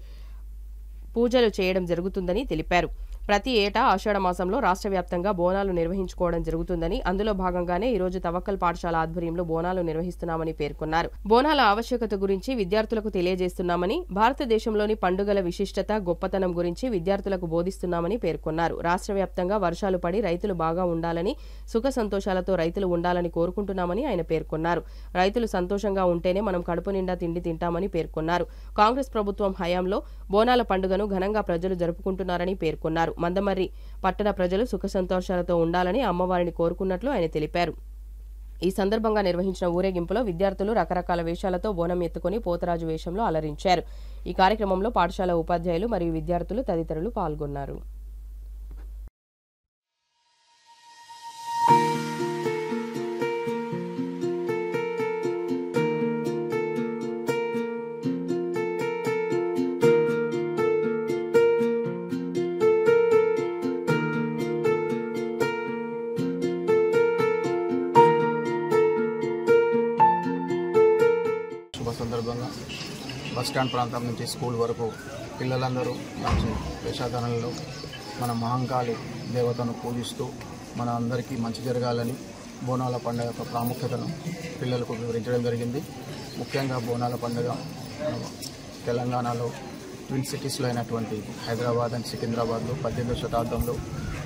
Speaker 1: పూజలు చేయడం జరుగుతుందని తెలిపారు. ప్రతి ఏటా ఆషాఢ మాసంలో రాష్ట్ర వ్యాప్తంగా బోనాలు నిర్వహించుకోవడం జరుగుతుందని, అందులో భాగంగానే ఈ రోజు తవక్కల్ పాఠశాల ఆధ్వర్యంలో బోనాలు నిర్వహిస్తున్నామని పేర్కొన్నారు. బోనాల ఆవశ్యకత గురించి విద్యార్థులకు తెలియజేస్తున్నామని, భారతదేశంలోని పండుగల విశిష్టత, గొప్పతనం గురించి విద్యార్థులకు బోధిస్తున్నామని పేర్కొన్నారు. రాష్ట్ర వ్యాప్తంగా వర్షాలు పడి రైతులు బాగా ఉండాలని, సుఖ సంతోషాలతో రైతులు ఉండాలని కోరుకుంటున్నామని ఆయన పేర్కొన్నారు. రైతులు సంతోషంగా ఉంటేనే మనం కడుపు నిండా తిండి తింటామని పేర్కొన్నారు. కాంగ్రెస్ ప్రభుత్వం హయాంలో బోనాల పండుగను ఘనంగా ప్రజలు జరుపుకుంటున్నారని పేర్కొన్నారు. మందమర్రి పట్టణ ప్రజలు సుఖ సంతోషాలతో ఉండాలని అమ్మవారిని కోరుకున్నట్లు ఆయన తెలిపారు. ఈ సందర్భంగా నిర్వహించిన ఊరేగింపులో విద్యార్థులు రకరకాల వేషాలతో బోనం ఎత్తుకుని పోతరాజు వేషంలో అలరించారు. ఈ కార్యక్రమంలో పాఠశాల ఉపాధ్యాయులు మరియు విద్యార్థులు తదితరులు పాల్గొన్నారు.
Speaker 15: సందర్భంగా బస్టాండ్ ప్రాంతం నుంచి స్కూల్ వరకు పిల్లలందరూ మంచి వేషధారణలో మన మహంకాళి దేవతను పూజిస్తూ మన అందరికీ మంచి జరగాలని బోనాల పండుగ యొక్క ప్రాముఖ్యతను పిల్లలకు వివరించడం జరిగింది. ముఖ్యంగా బోనాల పండుగ తెలంగాణలో ట్విన్ సిటీస్లో అయినటువంటి హైదరాబాద్ అండ్ సికింద్రాబాద్లో 18వ శతాబ్దంలో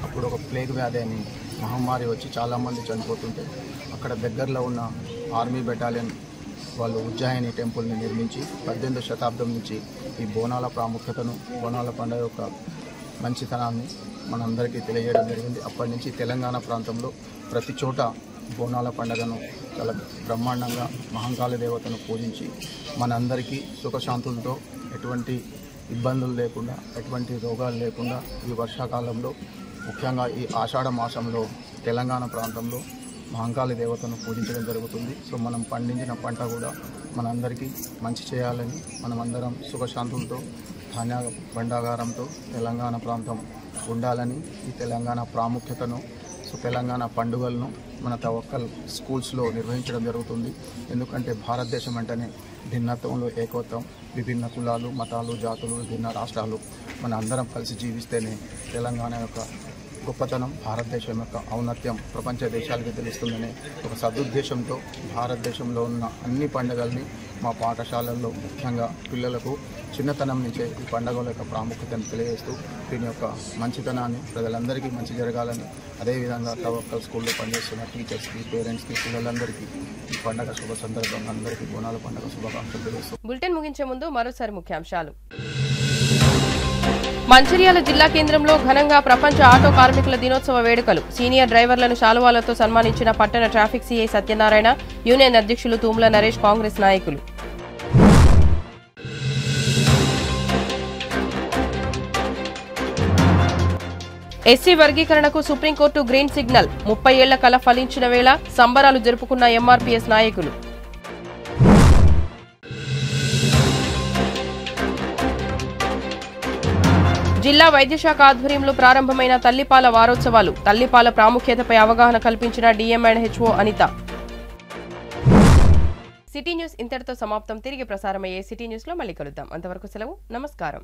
Speaker 15: అప్పుడు ఒక ప్లేగ్ వ్యాధి అని మహమ్మారి వచ్చి చాలామంది చనిపోతుంటే అక్కడ దగ్గరలో ఉన్న ఆర్మీ బెటాలియన్ వాళ్ళు ఉజ్జయిని టెంపుల్ని నిర్మించి 18వ శతాబ్దం నుంచి ఈ బోనాల ప్రాముఖ్యతను, బోనాల పండుగ యొక్క మంచితనాన్ని మనందరికీ తెలియజేయడం జరిగింది. అప్పటి నుంచి తెలంగాణ ప్రాంతంలో ప్రతి చోట బోనాల పండుగను చాలా బ్రహ్మాండంగా మహంకాళి దేవతను పూజించి మనందరికీ సుఖశాంతులతో ఎటువంటి ఇబ్బందులు లేకుండా, ఎటువంటి రోగాలు లేకుండా ఈ వర్షాకాలంలో ముఖ్యంగా ఈ ఆషాఢ మాసంలో తెలంగాణ ప్రాంతంలో మహంకాళి దేవతను పూజించడం జరుగుతుంది. సో మనం పండించిన పంట కూడా మనందరికీ మంచి చేయాలని, మనమందరం సుఖశాంతులతో ధాన్య భండాగారంతో తెలంగాణ ప్రాంతం ఉండాలని, ఈ తెలంగాణ ప్రాముఖ్యతను, సో తెలంగాణ పండుగలను మన తవక్కల్ స్కూల్స్లో నిర్వహించడం జరుగుతుంది. ఎందుకంటే భారతదేశం అంటేనే భిన్నత్వంలో ఏకత్వం, విభిన్న కులాలు, మతాలు, జాతులు, విభిన్న రాష్ట్రాలు మన అందరం కలిసి జీవిస్తేనే తెలంగాణ యొక్క గొప్పతనం, భారతదేశం యొక్క ఔన్నత్యం ప్రపంచ దేశాలకి తెలుస్తుందనే ఒక సదుద్దేశంతో భారతదేశంలో ఉన్న అన్ని పండుగల్ని మా పాఠశాలల్లో ముఖ్యంగా పిల్లలకు చిన్నతనం నుంచే ఈ పండుగల యొక్క ప్రాముఖ్యతను తెలియజేస్తూ దీని యొక్క మంచితనాన్ని ప్రజలందరికీ మంచి జరగాలని, అదేవిధంగా తవక్కల్ స్కూల్లో పనిచేస్తున్న టీచర్స్కి, పేరెంట్స్కి, పిల్లలందరికీ ఈ పండుగ శుభ సందర్భంగా అందరికీ బోనాల పండుగ శుభాకాంక్షలు తెలియజేస్తూ
Speaker 1: బులెటిన్ ముగించే ముందు మరోసారి ముఖ్యాంశాలు. మంచిర్యాల జిల్లా కేంద్రంలో ఘనంగా ప్రపంచ ఆటో కార్మికుల దినోత్సవ వేడుకలు. సీనియర్ డ్రైవర్లను శాలువాలతో సన్మానించిన పట్టణ ట్రాఫిక్ సీఐ సత్యనారాయణ, యూనియన్ అధ్యక్షులు తూముల నరేష్, కాంగ్రెస్ నాయకులు. ఎస్సీ వర్గీకరణకు సుప్రీంకోర్టు గ్రీన్ సిగ్నల్. 30 ఏళ్ల కల ఫలించిన వేళ సంబరాలు జరుపుకున్న ఎంఆర్పీఎస్ నాయకులు. జిల్లా వైద్యశాఖ ఆధ్వర్యంలో ప్రారంభమైన తల్లిపాల వారోత్సవాలు. తల్లిపాల ప్రాముఖ్యతపై అవగాహన కల్పించిన డిఎంఎండ్హెచ్ఓ అనిత. సిటీ న్యూస్ ఇంతటితో సమాప్తం. తిరిగి ప్రసారమయ్యే సిటీ న్యూస్ లో మళ్ళీ కలుద్దాం. అంతవరకు సెలవు. నమస్కారం.